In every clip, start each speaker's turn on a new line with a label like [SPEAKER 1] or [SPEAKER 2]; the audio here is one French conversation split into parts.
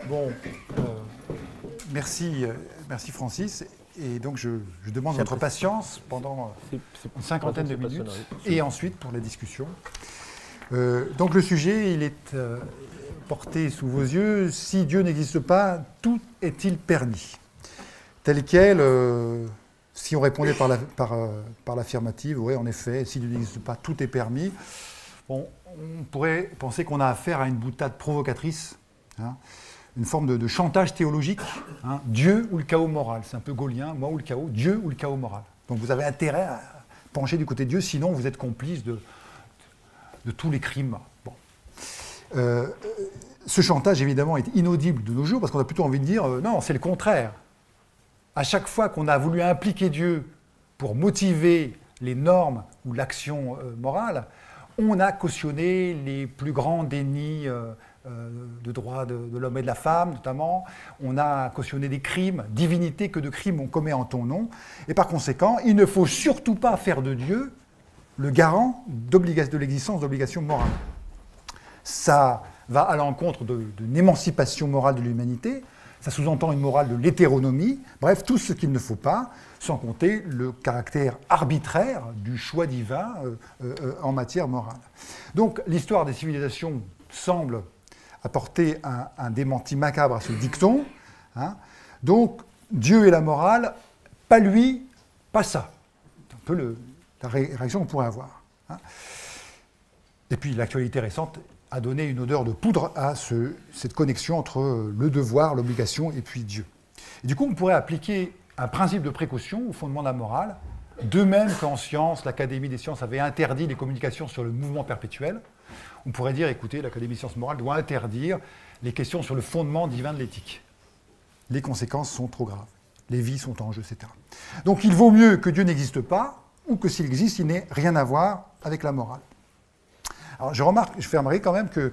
[SPEAKER 1] Bon, merci, merci Francis. Et donc je demande votre patience pendant une cinquantaine de minutes et ensuite pour la discussion. Donc le sujet, il est porté sous vos yeux. Si Dieu n'existe pas, tout est-il permis? Tel quel, si on répondait par l'affirmative, oui, en effet, si Dieu n'existe pas, tout est permis. Bon, on pourrait penser qu'on a affaire à une boutade provocatrice, hein, une forme de chantage théologique, hein, Dieu ou le chaos moral. C'est un peu gaulien, moi ou le chaos, Dieu ou le chaos moral. Donc vous avez intérêt à pencher du côté de Dieu, sinon vous êtes complice de tous les crimes. Bon. Ce chantage, évidemment, est inaudible de nos jours, parce qu'on a plutôt envie de dire, non, c'est le contraire. À chaque fois qu'on a voulu impliquer Dieu pour motiver les normes ou l'action morale, on a cautionné les plus grands dénis de droits de l'homme et de la femme, notamment. On a cautionné des crimes, divinité que de crimes on commet en ton nom. Et par conséquent, il ne faut surtout pas faire de Dieu le garant de l'existence d'obligations morales. Ça va à l'encontre d'une émancipation morale de l'humanité. Ça sous-entend une morale de l'hétéronomie. Bref, tout ce qu'il ne faut pas, sans compter le caractère arbitraire du choix divin en matière morale. Donc, l'histoire des civilisations semble apporter un démenti macabre à ce dicton. Hein. Donc, Dieu et la morale, pas lui, pas ça. C'est un peu la réaction qu'on pourrait avoir. Hein. Et puis, l'actualité récente a donné une odeur de poudre à cette connexion entre le devoir, l'obligation et puis Dieu. Et du coup, on pourrait appliquer un principe de précaution au fondement de la morale, de même qu'en sciences, l'Académie des sciences avait interdit les communications sur le mouvement perpétuel. On pourrait dire, écoutez, l'Académie des sciences morales doit interdire les questions sur le fondement divin de l'éthique. Les conséquences sont trop graves. Les vies sont en jeu, etc. Donc il vaut mieux que Dieu n'existe pas, ou que s'il existe, il n'ait rien à voir avec la morale. Alors je fais remarquer quand même que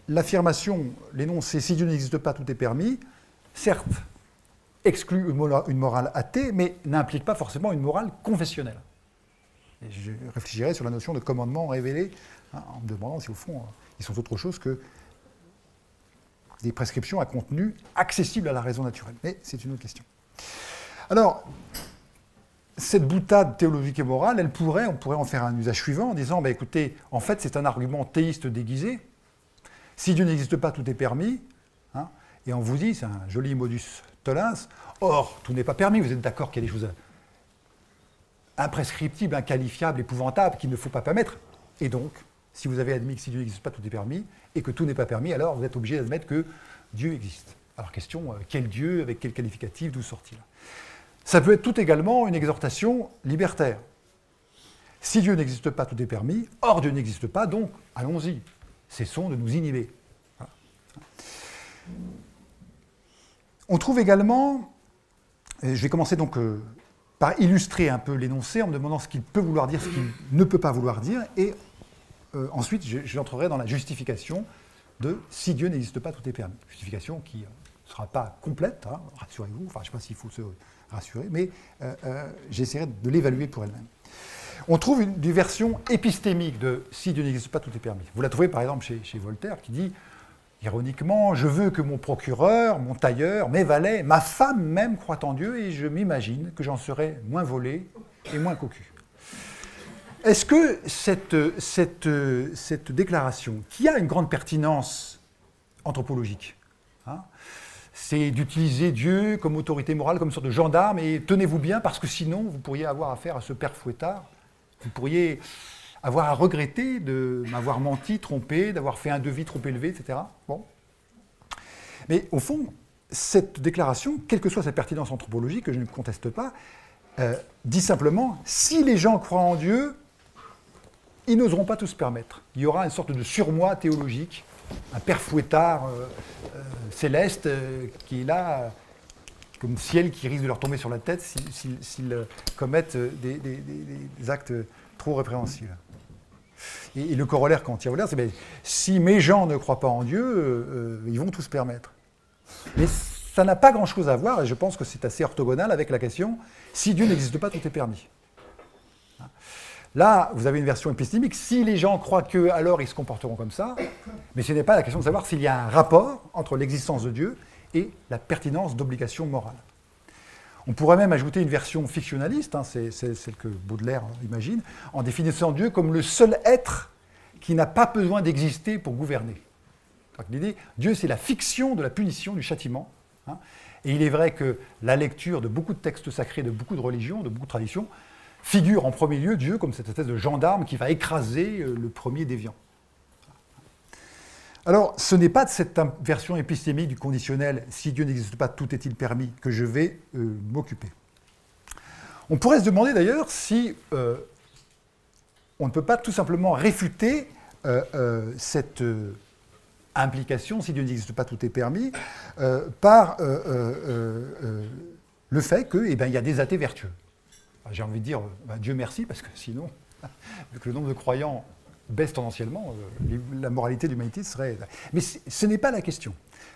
[SPEAKER 1] l'affirmation, l'énoncé « si Dieu n'existe pas, tout est permis », certes, exclut une morale athée, mais n'implique pas forcément une morale confessionnelle. Et je réfléchirai sur la notion de commandement révélé, hein, en me demandant si au fond, ils sont autre chose que des prescriptions à contenu accessible à la raison naturelle. Mais c'est une autre question. Alors, cette boutade théologique et morale, on pourrait en faire un usage suivant en disant, bah, écoutez, en fait, c'est un argument théiste déguisé. Si Dieu n'existe pas, tout est permis. Hein, et on vous dit, c'est un joli modus tollens. Or, tout n'est pas permis. Vous êtes d'accord qu'il y a des choses imprescriptibles, inqualifiables, épouvantables, qu'il ne faut pas permettre. Et donc, si vous avez admis que si Dieu n'existe pas, tout est permis, et que tout n'est pas permis, alors vous êtes obligé d'admettre que Dieu existe. Alors, question, quel Dieu, avec quel qualificatif, d'où sort-il? Ça peut être tout également une exhortation libertaire. Si Dieu n'existe pas, tout est permis. Or, Dieu n'existe pas, donc allons-y. Cessons de nous inhiber. Voilà. On trouve également, et je vais commencer donc par illustrer un peu l'énoncé en me demandant ce qu'il peut vouloir dire, ce qu'il ne peut pas vouloir dire, et ensuite j'entrerai dans la justification de si Dieu n'existe pas, tout est permis. Justification qui ne sera pas complète, hein, rassurez-vous, enfin je ne sais pas s'il faut se rassurer, mais j'essaierai de l'évaluer pour elle-même. On trouve une version épistémique de « si Dieu n'existe pas, tout est permis ». Vous la trouvez par exemple chez Voltaire qui dit, ironiquement, « Je veux que mon procureur, mon tailleur, mes valets, ma femme même croient en Dieu et je m'imagine que j'en serai moins volé et moins cocu ». Est-ce que cette déclaration, qui a une grande pertinence anthropologique, hein, c'est d'utiliser Dieu comme autorité morale, comme une sorte de gendarme, et tenez-vous bien, parce que sinon, vous pourriez avoir affaire à ce père fouettard, vous pourriez avoir à regretter de m'avoir menti, trompé, d'avoir fait un devis trop élevé, etc. Bon. Mais au fond, cette déclaration, quelle que soit sa pertinence anthropologique, que je ne conteste pas, dit simplement, si les gens croient en Dieu, ils n'oseront pas tout se permettre. Il y aura une sorte de surmoi théologique, un père fouettard céleste qui est là, comme ciel qui risque de leur tomber sur la tête s'ils commettent des actes trop répréhensibles. Et le corollaire qu'Anti-Voltaire, c'est ben, si mes gens ne croient pas en Dieu, ils vont tout se permettre. Mais ça n'a pas grand-chose à voir, et je pense que c'est assez orthogonal avec la question si Dieu n'existe pas, tout est permis. Là, vous avez une version épistémique. Si les gens croient que, alors ils se comporteront comme ça. Mais ce n'est pas la question de savoir s'il y a un rapport entre l'existence de Dieu et la pertinence d'obligations morales. On pourrait même ajouter une version fictionnaliste, hein, c'est celle que Baudelaire imagine, en définissant Dieu comme le seul être qui n'a pas besoin d'exister pour gouverner. L'idée, Dieu, c'est la fiction de la punition, du châtiment. Hein, et il est vrai que la lecture de beaucoup de textes sacrés, de beaucoup de religions, de beaucoup de traditions, figure en premier lieu Dieu comme cette espèce de gendarme qui va écraser le premier déviant. Alors, ce n'est pas de cette version épistémique du conditionnel « si Dieu n'existe pas, tout est-il permis » que je vais m'occuper. On pourrait se demander d'ailleurs si on ne peut pas tout simplement réfuter cette implication « si Dieu n'existe pas, tout est permis » par le fait qu'il y a des athées vertueux. J'ai envie de dire Dieu merci, parce que sinon, vu que le nombre de croyants baisse tendanciellement, la moralité de l'humanité serait... Mais ce n'est pas la question.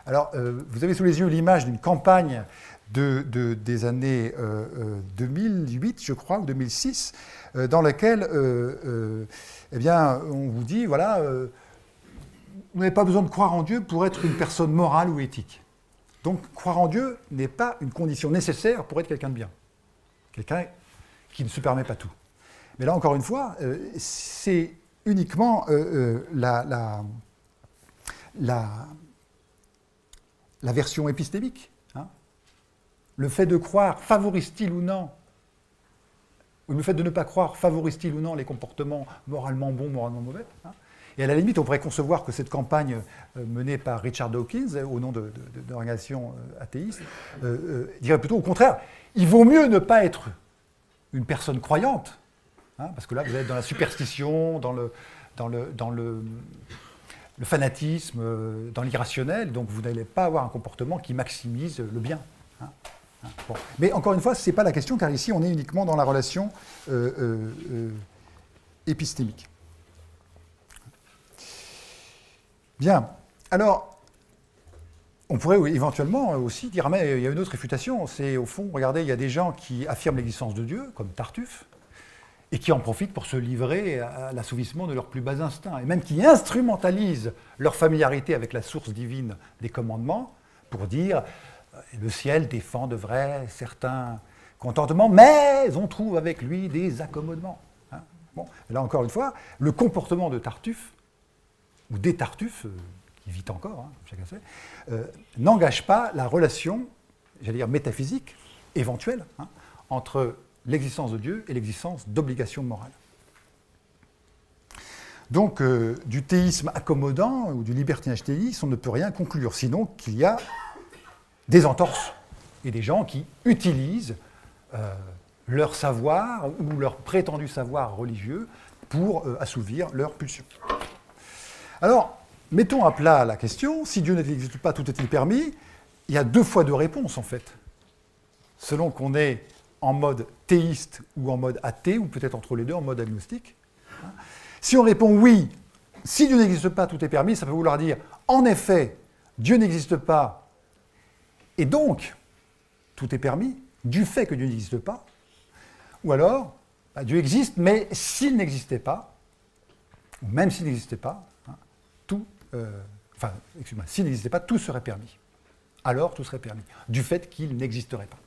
[SPEAKER 1] Alors, vous avez sous les yeux l'image d'une campagne des années 2008, je crois, ou 2006, dans laquelle eh bien, on vous dit, voilà, vous n'avez pas besoin de croire en Dieu pour être une personne morale ou éthique. Donc, croire en Dieu n'est pas une condition nécessaire pour être quelqu'un de bien. Quelqu'un qui ne se permet pas tout. Mais là, encore une fois, c'est uniquement la version épistémique. Hein. Le fait de croire favorise-t-il ou non, ou le fait de ne pas croire favorise-t-il ou non les comportements moralement bons, moralement mauvais, hein. Et à la limite, on pourrait concevoir que cette campagne menée par Richard Dawkins, au nom d'organisations athéistes, dirait plutôt au contraire, il vaut mieux ne pas être une personne croyante, hein, parce que là, vous êtes dans la superstition, dans le fanatisme, dans l'irrationnel, donc vous n'allez pas avoir un comportement qui maximise le bien. Hein. Bon. Mais encore une fois, ce n'est pas la question, car ici, on est uniquement dans la relation épistémique. Bien. Alors, on pourrait éventuellement aussi dire, mais il y a une autre réfutation, c'est au fond, regardez, il y a des gens qui affirment l'existence de Dieu, comme Tartuffe, et qui en profitent pour se livrer à l'assouvissement de leurs plus bas instincts, et même qui instrumentalisent leur familiarité avec la source divine des commandements pour dire le ciel défend de vrai certains contentements, mais on trouve avec lui des accommodements. Hein. Bon, là encore une fois, le comportement de Tartuffe, ou des Tartuffes, qui vit encore, hein, chacun sait, n'engage pas la relation, j'allais dire métaphysique, éventuelle, hein, entre l'existence de Dieu et l'existence d'obligations morales. Donc, du théisme accommodant ou du libertinage théiste, on ne peut rien conclure, sinon qu'il y a des entorses et des gens qui utilisent leur savoir ou leur prétendu savoir religieux pour assouvir leurs pulsions. Alors, mettons à plat la question, si Dieu n'existe pas, tout est-il permis? Il y a deux fois deux réponses, en fait. Selon qu'on est en mode théiste ou en mode athée, ou peut-être entre les deux, en mode agnostique. Si on répond oui, si Dieu n'existe pas, tout est permis, ça peut vouloir dire, en effet, Dieu n'existe pas, et donc, tout est permis, du fait que Dieu n'existe pas. Ou alors, Dieu existe, mais s'il n'existait pas, ou même s'il n'existait pas, s'il n'existait pas, tout serait permis. Alors, tout serait permis, du fait qu'il n'existerait pas.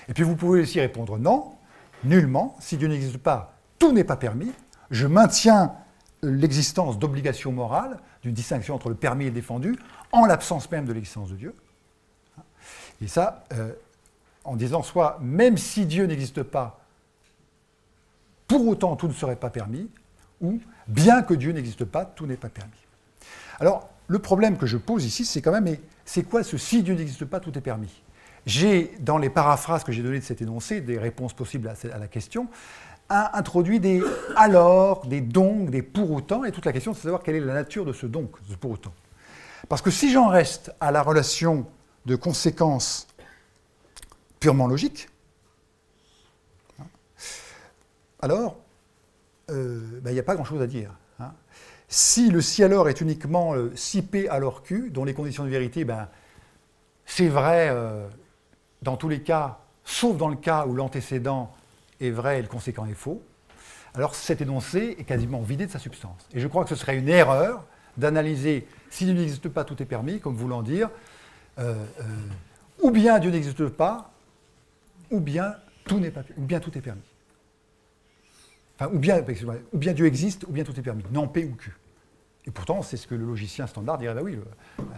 [SPEAKER 1] Et puis, vous pouvez aussi répondre non, nullement. Si Dieu n'existe pas, tout n'est pas permis. Je maintiens l'existence d'obligations morales, d'une distinction entre le permis et le défendu, en l'absence même de l'existence de Dieu. Et ça, en disant soit, même si Dieu n'existe pas, pour autant, tout ne serait pas permis, ou bien que Dieu n'existe pas, tout n'est pas permis. Alors, le problème que je pose ici, c'est quand même, mais c'est quoi ce « si Dieu n'existe pas, tout est permis » ? J'ai, dans les paraphrases que j'ai données de cet énoncé, des réponses possibles à la question, introduit des « alors », des « donc », des « pour autant », et toute la question, c'est de savoir quelle est la nature de ce « donc », de ce « pour autant ». Parce que si j'en reste à la relation de conséquences purement logique, alors, il n'y a pas grand-chose à dire. Hein. Si le si alors est uniquement si P alors Q, dont les conditions de vérité, c'est vrai dans tous les cas, sauf dans le cas où l'antécédent est vrai et le conséquent est faux, alors cet énoncé est quasiment vidé de sa substance. Et je crois que ce serait une erreur d'analyser si Dieu n'existe pas, tout est permis, comme voulant dire, ou bien Dieu n'existe pas, ou bien tout n'est pas, ou bien tout est permis. Enfin, ou bien Dieu existe, ou bien tout est permis, non P ou Q. Et pourtant, c'est ce que le logicien standard dirait, bah oui,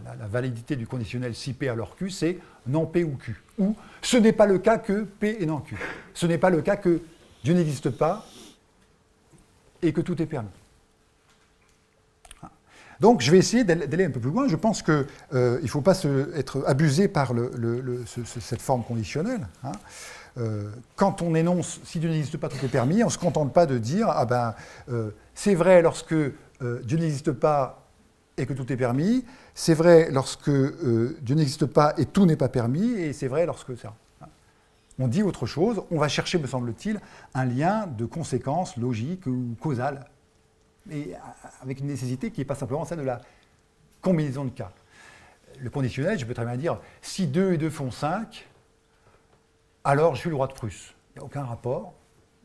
[SPEAKER 1] la validité du conditionnel si P alors Q, c'est non P ou Q. Ou ce n'est pas le cas que P et non Q. Ce n'est pas le cas que Dieu n'existe pas et que tout est permis. Donc, je vais essayer d'aller un peu plus loin. Je pense qu'il ne faut pas être abusé par cette forme conditionnelle. Hein. Quand on énonce « si Dieu n'existe pas, tout est permis », on ne se contente pas de dire « ah ben, c'est vrai lorsque Dieu n'existe pas et que tout est permis, c'est vrai lorsque Dieu n'existe pas et tout n'est pas permis, et c'est vrai lorsque ça ». On dit autre chose, on va chercher, me semble-t-il, un lien de conséquence logique ou causale, et avec une nécessité qui n'est pas simplement celle de la combinaison de cas. Le conditionnel, je peux très bien dire « si 2 et 2 font 5 », alors je suis le roi de Prusse. Il n'y a aucun rapport,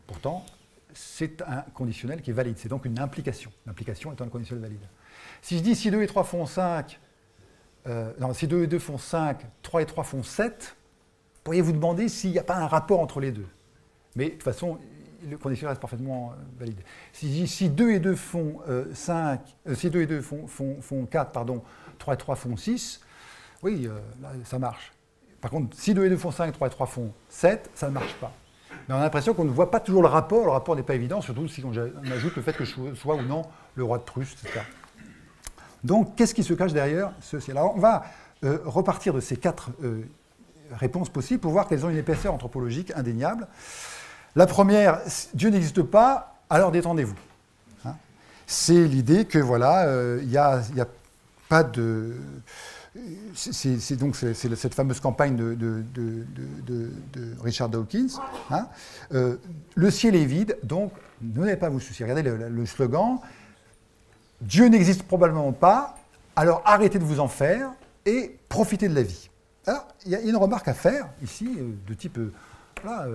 [SPEAKER 1] pourtant, c'est un conditionnel qui est valide, c'est donc une implication. L'implication étant un conditionnel valide. Si je dis si 2 et 3 font 5, si 2 et 2 font 5, 3 et 3 font 7, pourriez vous demander s'il n'y a pas un rapport entre les deux. Mais de toute façon, le conditionnel reste parfaitement valide. Si 2 et 2 font 5, si 2 et 2 font 4, pardon, 3 et 3 font 6, oui, là, ça marche. Par contre, si 2 et 2 font 5, 3 et 3 font 7, ça ne marche pas. Mais on a l'impression qu'on ne voit pas toujours le rapport n'est pas évident, surtout si on ajoute le fait que je sois ou non le roi de Prusse, etc. Donc, qu'est-ce qui se cache derrière ceci? Alors, on va repartir de ces 4 réponses possibles pour voir qu'elles ont une épaisseur anthropologique indéniable. La première, Dieu n'existe pas, alors détendez-vous. Hein, c'est l'idée que, voilà, il n'y a pas de... C'est donc cette fameuse campagne de Richard Dawkins. Hein. Le ciel est vide, donc n'allez pas vous soucier. Regardez le slogan. Dieu n'existe probablement pas, alors arrêtez de vous en faire et profitez de la vie. Alors, il y a une remarque à faire ici, de type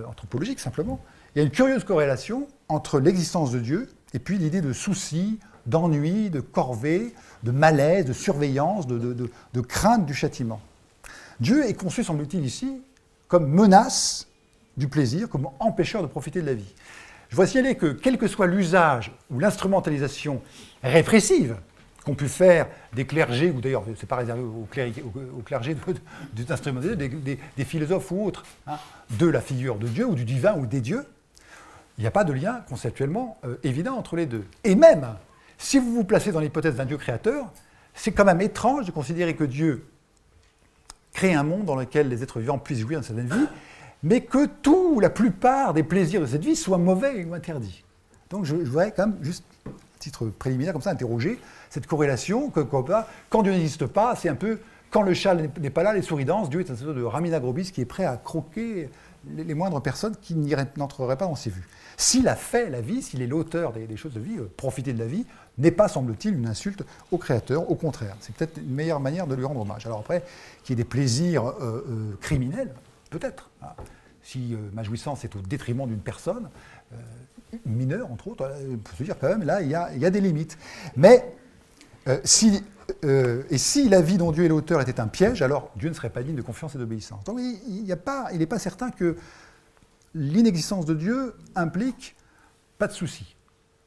[SPEAKER 1] anthropologique simplement. Il y a une curieuse corrélation entre l'existence de Dieu et puis l'idée de souci, d'ennui, de corvée, de malaise, de surveillance, de crainte du châtiment. Dieu est conçu, semble-t-il, ici, comme menace du plaisir, comme empêcheur de profiter de la vie. Je vois signaler que, quel que soit l'usage ou l'instrumentalisation répressive qu'ont pu faire des clergés, ou d'ailleurs, ce n'est pas réservé aux clergés d'instrumentaliser, des philosophes ou autres, hein, de la figure de Dieu, ou du divin, ou des dieux, il n'y a pas de lien conceptuellement évident entre les deux. Et même, si vous vous placez dans l'hypothèse d'un Dieu créateur, c'est quand même étrange de considérer que Dieu crée un monde dans lequel les êtres vivants puissent jouir de certaine vie, mais que tout ou la plupart des plaisirs de cette vie soient mauvais ou interdits. Donc je voudrais quand même, juste à titre préliminaire, comme ça, interroger cette corrélation, que quand Dieu n'existe pas, c'est un peu, quand le chat n'est pas là, les souris dansent, Dieu est un sorte de Ramina Grobis qui est prêt à croquer les moindres personnes qui n'entreraient pas dans ses vues. S'il a fait la vie, s'il est l'auteur des choses de vie, profiter de la vie n'est pas, semble-t-il, une insulte au Créateur. Au contraire, c'est peut-être une meilleure manière de lui rendre hommage. Alors après, qu'il y ait des plaisirs criminels, peut-être. Hein. Si ma jouissance est au détriment d'une personne, mineure entre autres, on peut se dire quand même, là, il y a des limites. Mais si la vie dont Dieu est l'auteur était un piège, alors Dieu ne serait pas digne de confiance et d'obéissance. Donc il n'est pas certain que l'inexistence de Dieu implique pas de souci.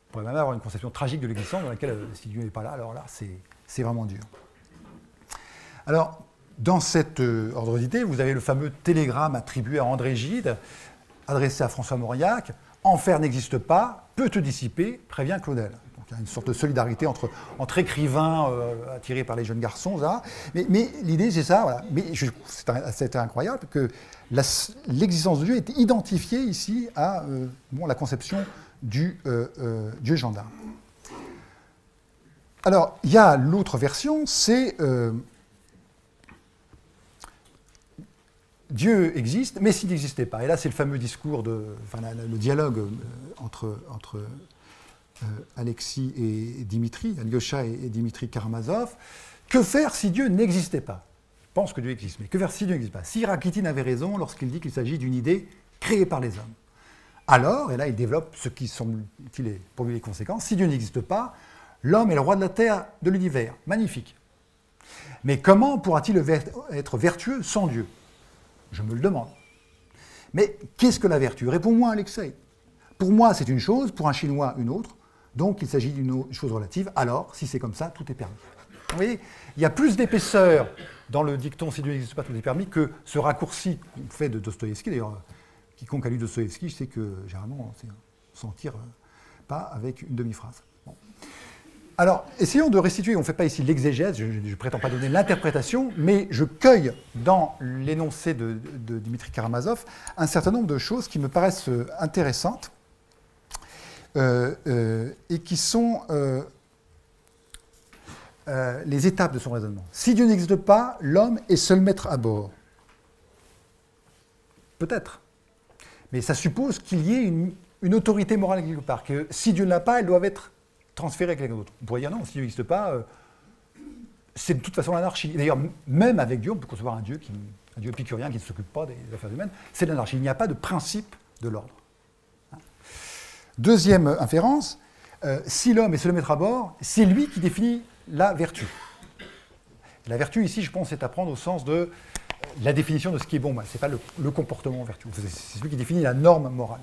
[SPEAKER 1] On pourrait même avoir une conception tragique de l'existence dans laquelle, si Dieu n'est pas là, alors là, c'est vraiment dur. Alors, dans cet ordre d'idée, vous avez le fameux télégramme attribué à André Gide, adressé à François Mauriac. « Enfer n'existe pas, peut te dissiper, prévient Claudel ». Donc il y a une sorte de solidarité entre écrivains attirés par les jeunes garçons. Là. Mais l'idée, c'est ça. Voilà. Mais c'est incroyable que l'existence de Dieu est identifiée ici à la conception du Dieu gendarme. Alors, il y a l'autre version, c'est Dieu existe, mais s'il n'existait pas. Et là, c'est le fameux discours, le dialogue entre Alexis et Dimitri, Alyosha et Dimitri Karamazov. Que faire si Dieu n'existait pas? Je pense que Dieu existe, mais que faire si Dieu n'existe pas? Si Rakitin avait raison lorsqu'il dit qu'il s'agit d'une idée créée par les hommes. alors, et là il développe ce qui semble-t-il est pour lui les conséquences, si Dieu n'existe pas, l'homme est le roi de la terre, de l'univers. Magnifique. Mais comment pourra-t-il être vertueux sans Dieu? Je me le demande. Mais qu'est-ce que la vertu? Réponds-moi, Alexei. Pour moi, c'est une chose, pour un Chinois, une autre. Donc, il s'agit d'une chose relative. Alors, si c'est comme ça, tout est permis. Vous voyez, il y a plus d'épaisseur dans le dicton « si Dieu n'existe pas, tout est permis » que ce raccourci fait de Dostoïevski. D'ailleurs, quiconque a lu Dostoïevski, je sais que, généralement, on s'en tire pas avec une demi-phrase. Bon. Alors, essayons de restituer, on ne fait pas ici l'exégèse, je ne prétends pas donner l'interprétation, mais je cueille dans l'énoncé de Dimitri Karamazov un certain nombre de choses qui me paraissent intéressantes et qui sont les étapes de son raisonnement. Si Dieu n'existe pas, l'homme est seul maître à bord. Peut-être. Mais ça suppose qu'il y ait une autorité morale quelque part, que si Dieu ne l'a pas, elle doit être transférée à quelqu'un d'autre. On pourrait dire non, si Dieu n'existe pas, c'est de toute façon l'anarchie. D'ailleurs, même avec Dieu, on peut concevoir un Dieu épicurien qui ne s'occupe pas des affaires humaines, c'est l'anarchie. Il n'y a pas de principe de l'ordre. Deuxième inférence, si l'homme est seul maître à bord, c'est lui qui définit la vertu. La vertu, ici, je pense, c'est à prendre au sens de la définition de ce qui est bon. Ce n'est pas le comportement vertueux. C'est celui qui définit la norme morale.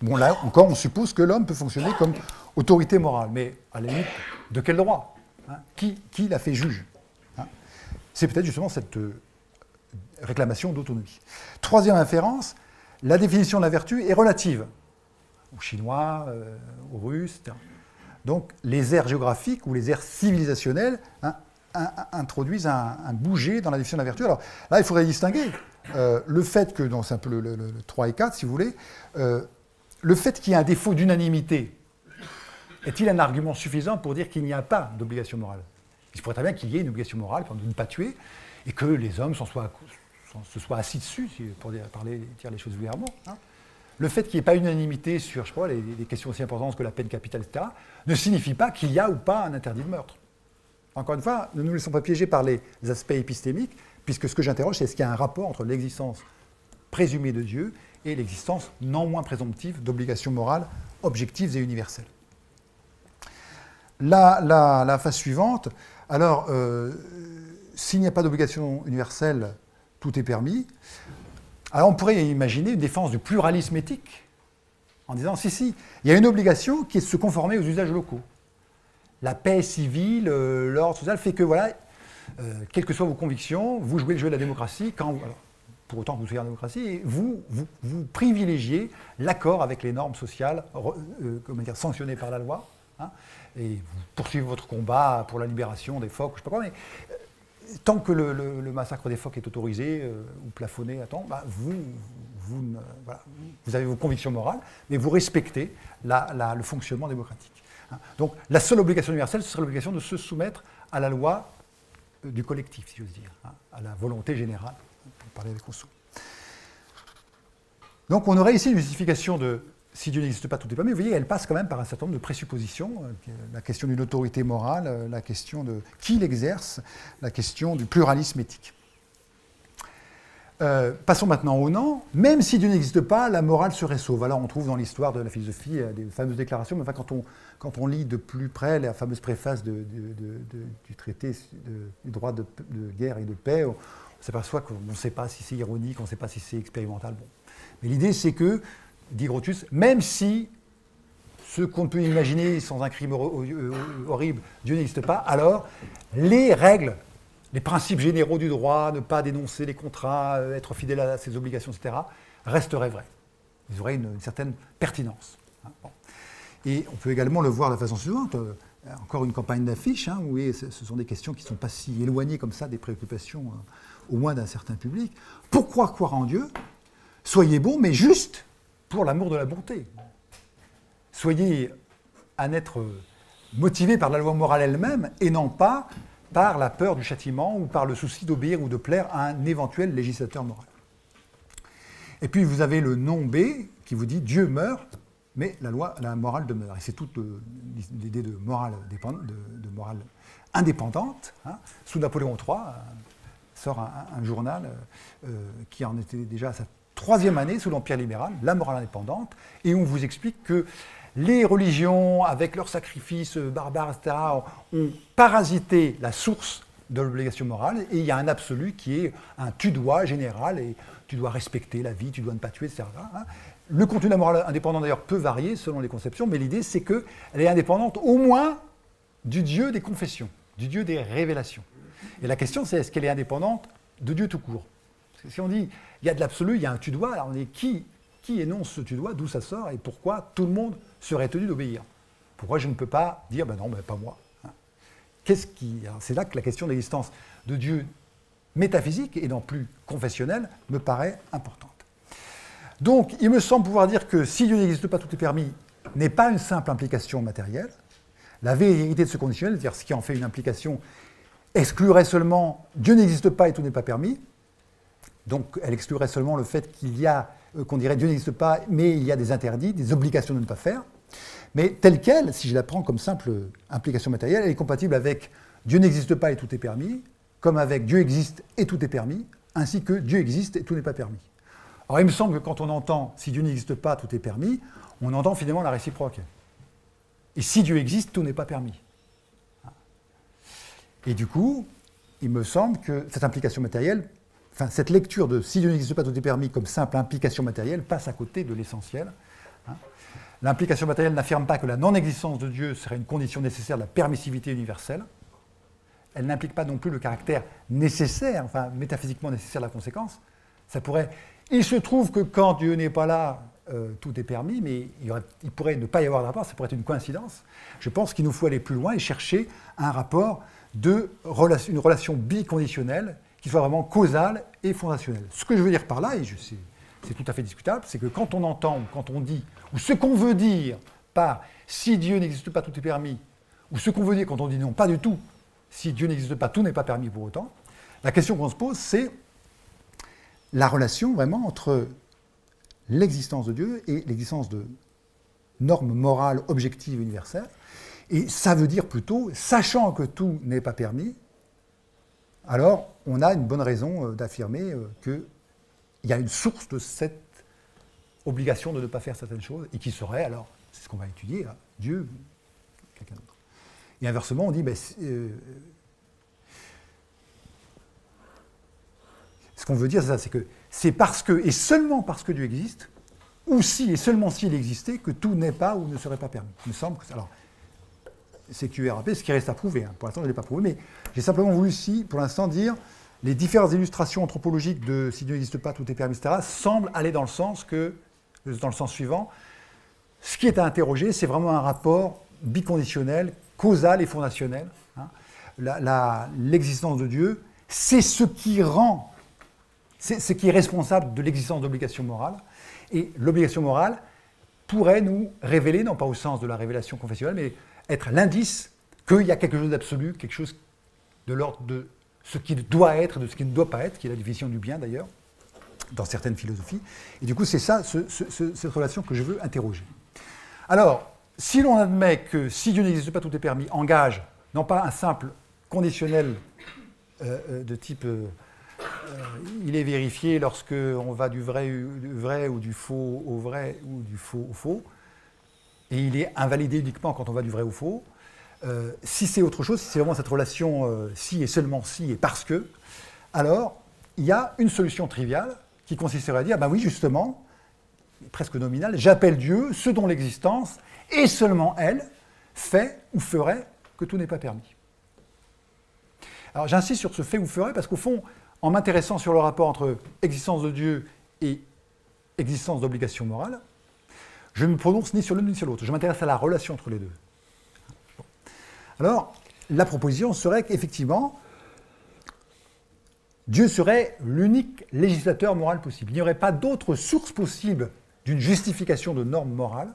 [SPEAKER 1] Bon, là, encore, on suppose que l'homme peut fonctionner comme autorité morale. Mais, à la limite, de quel droit, hein? Qui l'a fait juge, hein? C'est peut-être justement cette réclamation d'autonomie. Troisième inférence, la définition de la vertu est relative. Aux Chinois, aux Russes, etc. Donc, les aires géographiques ou les aires civilisationnelles introduisent un bouger dans la définition de la vertu. Alors, là, il faudrait distinguer le fait que, c'est un peu le 3 et 4, si vous voulez, le fait qu'il y ait un défaut d'unanimité, est-il un argument suffisant pour dire qu'il n'y a pas d'obligation morale? Il se pourrait très bien qu'il y ait une obligation morale pour ne pas tuer, et que les hommes se soient assis dessus, pour dire les choses vulgairement. Hein. Le fait qu'il n'y ait pas unanimité sur, je sais pas, les questions aussi importantes que la peine capitale, etc., ne signifie pas qu'il y a ou pas un interdit de meurtre. Encore une fois, ne nous laissons pas piéger par les aspects épistémiques, puisque ce que j'interroge, c'est est-ce qu'il y a un rapport entre l'existence présumée de Dieu et l'existence non moins présomptive d'obligations morales objectives et universelles. La phase suivante, alors, s'il n'y a pas d'obligation universelle, tout est permis. Alors on pourrait imaginer une défense du pluralisme éthique, en disant, si, il y a une obligation qui est de se conformer aux usages locaux. La paix civile, l'ordre social fait que, voilà, quelles que soient vos convictions, vous jouez le jeu de la démocratie, pour autant que vous soyez en démocratie, et vous privilégiez l'accord avec les normes sociales sanctionnées par la loi, hein, et vous poursuivez votre combat pour la libération des phoques, je ne sais pas quoi, mais tant que le massacre des phoques est autorisé ou plafonné à temps, vous avez vos convictions morales, mais vous respectez le fonctionnement démocratique. Hein. Donc la seule obligation universelle, ce serait l'obligation de se soumettre à la loi du collectif, si j'ose dire, hein, à la volonté générale, pour parler avec Rousseau. Donc on aurait ici une justification de si Dieu n'existe pas, tout est permis. Vous voyez, elle passe quand même par un certain nombre de présuppositions, la question d'une autorité morale, la question de qui l'exerce, la question du pluralisme éthique. Passons maintenant au non. Même si Dieu n'existe pas, la morale serait sauve. Alors on trouve dans l'histoire de la philosophie des fameuses déclarations, mais enfin, quand on lit de plus près la fameuse préface du traité du droit de guerre et de paix, on s'aperçoit qu'on ne sait pas si c'est ironique, on ne sait pas si c'est expérimental. Bon. Mais l'idée, c'est que, dit Grotius, même si ce qu'on peut imaginer sans un crime horrible, Dieu n'existe pas, alors les règles, les principes généraux du droit, ne pas dénoncer les contrats, être fidèle à ses obligations, etc., resteraient vrais. Ils auraient une certaine pertinence. Hein, bon. Et on peut également le voir de la façon suivante, encore une campagne d'affiches, hein, où ce sont des questions qui ne sont pas si éloignées comme ça des préoccupations, au moins d'un certain public. Pourquoi croire en Dieu? Soyez bons, mais juste pour l'amour de la bonté. Soyez un être motivé par la loi morale elle-même et non pas par la peur du châtiment ou par le souci d'obéir ou de plaire à un éventuel législateur moral. Et puis vous avez le non B qui vous dit Dieu meurt, mais la morale demeure. Et c'est toute l'idée de morale indépendante. Hein. Sous Napoléon III sort un journal qui en était déjà à sa troisième année sous l'Empire libéral, la morale indépendante, et on vous explique que les religions, avec leurs sacrifices barbares, etc., ont parasité la source de l'obligation morale, et il y a un absolu qui est un tu-dois général, et tu dois respecter la vie, tu dois ne pas tuer, etc. Le contenu de la morale indépendante, d'ailleurs, peut varier selon les conceptions, mais l'idée, c'est qu'elle est indépendante au moins du Dieu des confessions, du Dieu des révélations. Et la question, c'est est-ce qu'elle est indépendante de Dieu tout court? Parce que si on dit, il y a de l'absolu, il y a un tu-dois, alors on dit qui énonce ce tu-dois, d'où ça sort, et pourquoi tout le monde serait tenu d'obéir? Pourquoi je ne peux pas dire, ben non, ben pas moi? C'est là que la question de l'existence de Dieu métaphysique et non plus confessionnelle me paraît importante. Donc, il me semble pouvoir dire que si Dieu n'existe pas, tout est permis, n'est pas une simple implication matérielle. La vérité de ce conditionnel, c'est-à-dire ce qui en fait une implication, exclurait seulement Dieu n'existe pas et tout n'est pas permis. Donc, elle exclurait seulement le fait qu'on dirait Dieu n'existe pas, mais il y a des interdits, des obligations de ne pas faire. Mais telle qu'elle, si je la prends comme simple implication matérielle, elle est compatible avec Dieu n'existe pas et tout est permis, comme avec Dieu existe et tout est permis, ainsi que Dieu existe et tout n'est pas permis. Alors il me semble que quand on entend « si Dieu n'existe pas, tout est permis », on entend finalement la réciproque. Et si Dieu existe, tout n'est pas permis. Et du coup, il me semble que cette implication matérielle, enfin cette lecture de « si Dieu n'existe pas, tout est permis » comme simple implication matérielle passe à côté de l'essentiel. L'implication matérielle n'affirme pas que la non-existence de Dieu serait une condition nécessaire de la permissivité universelle. Elle n'implique pas non plus le caractère nécessaire, enfin métaphysiquement nécessaire de la conséquence. Ça pourrait... Il se trouve que quand Dieu n'est pas là, tout est permis, mais il pourrait ne pas y avoir de rapport, ça pourrait être une coïncidence. Je pense qu'il nous faut aller plus loin et chercher un rapport une relation biconditionnelle qui soit vraiment causale et fondationnelle. Ce que je veux dire par là, et c'est tout à fait discutable, c'est que quand on entend, quand on dit, ou ce qu'on veut dire par « si Dieu n'existe pas, tout est permis », ou ce qu'on veut dire quand on dit « non, pas du tout », si Dieu n'existe pas, tout n'est pas permis pour autant, la question qu'on se pose, c'est la relation vraiment entre l'existence de Dieu et l'existence de normes morales objectives universelles. Et ça veut dire plutôt, sachant que tout n'est pas permis, alors on a une bonne raison d'affirmer qu'il y a une source de cette obligation de ne pas faire certaines choses, et qui serait, alors, c'est ce qu'on va étudier, là, Dieu ou quelqu'un d'autre. Et inversement, on dit, ce qu'on veut dire, c'est ça, c'est que c'est parce que, et seulement parce que Dieu existe, ou si et seulement s'il existait, que tout n'est pas ou ne serait pas permis. Il me semble que... Alors, c'est QRAP, ce qui reste à prouver. Hein. Pour l'instant, je ne l'ai pas prouvé, mais j'ai simplement voulu ici, pour l'instant, dire les différentes illustrations anthropologiques de si Dieu n'existe pas, tout est permis, etc., semblent aller dans le sens suivant. Ce qui est à interroger, c'est vraiment un rapport biconditionnel, causal et fondationnel. Hein. L'existence de Dieu, c'est ce qui rend, c'est ce qui est responsable de l'existence d'obligations morales. Et l'obligation morale pourrait nous révéler, non pas au sens de la révélation confessionnelle, mais être l'indice qu'il y a quelque chose d'absolu, quelque chose de l'ordre de ce qui doit être, de ce qui ne doit pas être, qui est la définition du bien d'ailleurs, dans certaines philosophies. Et du coup, c'est ça, cette relation que je veux interroger. Alors, si l'on admet que si Dieu n'existe pas, tout est permis, engage non pas un simple conditionnel de type il est vérifié lorsque on va du vrai ou du faux au vrai ou du faux au faux, et il est invalidé uniquement quand on va du vrai au faux. Si c'est autre chose, si c'est vraiment cette relation si et seulement si et parce que, alors il y a une solution triviale qui consisterait à dire, ben oui justement, presque nominale, j'appelle Dieu ce dont l'existence, et seulement elle, fait ou ferait que tout n'est pas permis. Alors j'insiste sur ce fait ou ferait parce qu'au fond, en m'intéressant sur le rapport entre existence de Dieu et existence d'obligation morale, je ne me prononce ni sur l'une ni sur l'autre. Je m'intéresse à la relation entre les deux. Bon. Alors, la proposition serait qu'effectivement, Dieu serait l'unique législateur moral possible. Il n'y aurait pas d'autre source possible d'une justification de normes morales.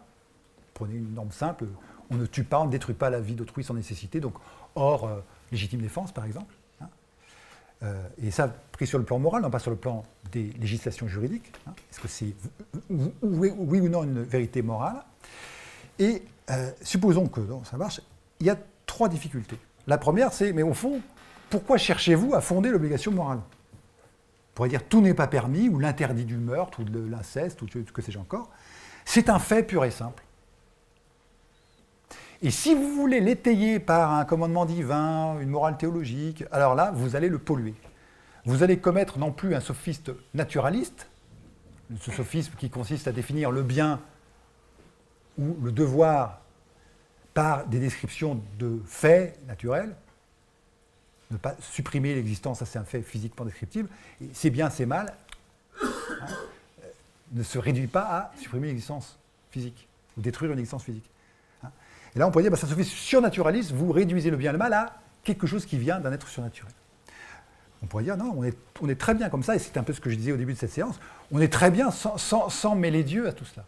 [SPEAKER 1] Prenez une norme simple, on ne tue pas, on ne détruit pas la vie d'autrui sans nécessité, donc hors légitime défense par exemple. Et ça, pris sur le plan moral, non pas sur le plan des législations juridiques. Hein. Est-ce que c'est oui ou non une vérité morale? Et supposons que ça marche, il y a trois difficultés. La première, c'est, mais au fond, pourquoi cherchez-vous à fonder l'obligation morale? pourrait dire tout n'est pas permis, ou l'interdit du meurtre, ou de l'inceste, ou que sais-je encore. C'est un fait pur et simple. Et si vous voulez l'étayer par un commandement divin, une morale théologique, alors là, vous allez le polluer. Vous allez commettre non plus un sophiste naturaliste, ce sophisme qui consiste à définir le bien ou le devoir par des descriptions de faits naturels, ne pas supprimer l'existence, ça c'est un fait physiquement descriptible, et c'est bien, c'est mal, hein, ne se réduit pas à supprimer l'existence physique, ou détruire une existence physique. Et là, on pourrait dire, c'est un sophisme surnaturaliste, vous réduisez le bien et le mal à quelque chose qui vient d'un être surnaturel. On pourrait dire, non, on est très bien comme ça, et c'est un peu ce que je disais au début de cette séance, on est très bien sans mêler Dieu à tout cela.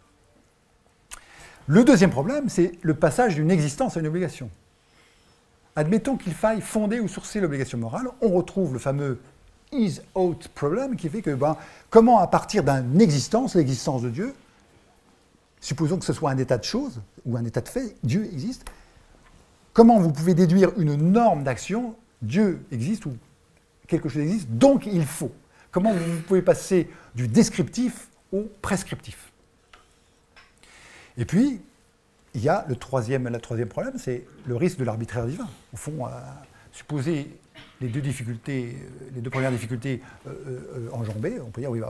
[SPEAKER 1] Le deuxième problème, c'est le passage d'une existence à une obligation. Admettons qu'il faille fonder ou sourcer l'obligation morale, on retrouve le fameux is-ought problem, qui fait que, comment à partir d'une existence, l'existence de Dieu, supposons que ce soit un état de choses, ou un état de fait, Dieu existe, comment vous pouvez déduire une norme d'action, Dieu existe, ou quelque chose existe, donc il faut. Comment vous pouvez passer du descriptif au prescriptif. Et puis, il y a le troisième problème, c'est le risque de l'arbitraire divin. Au fond, supposer les deux premières difficultés enjambées, on peut dire, oui,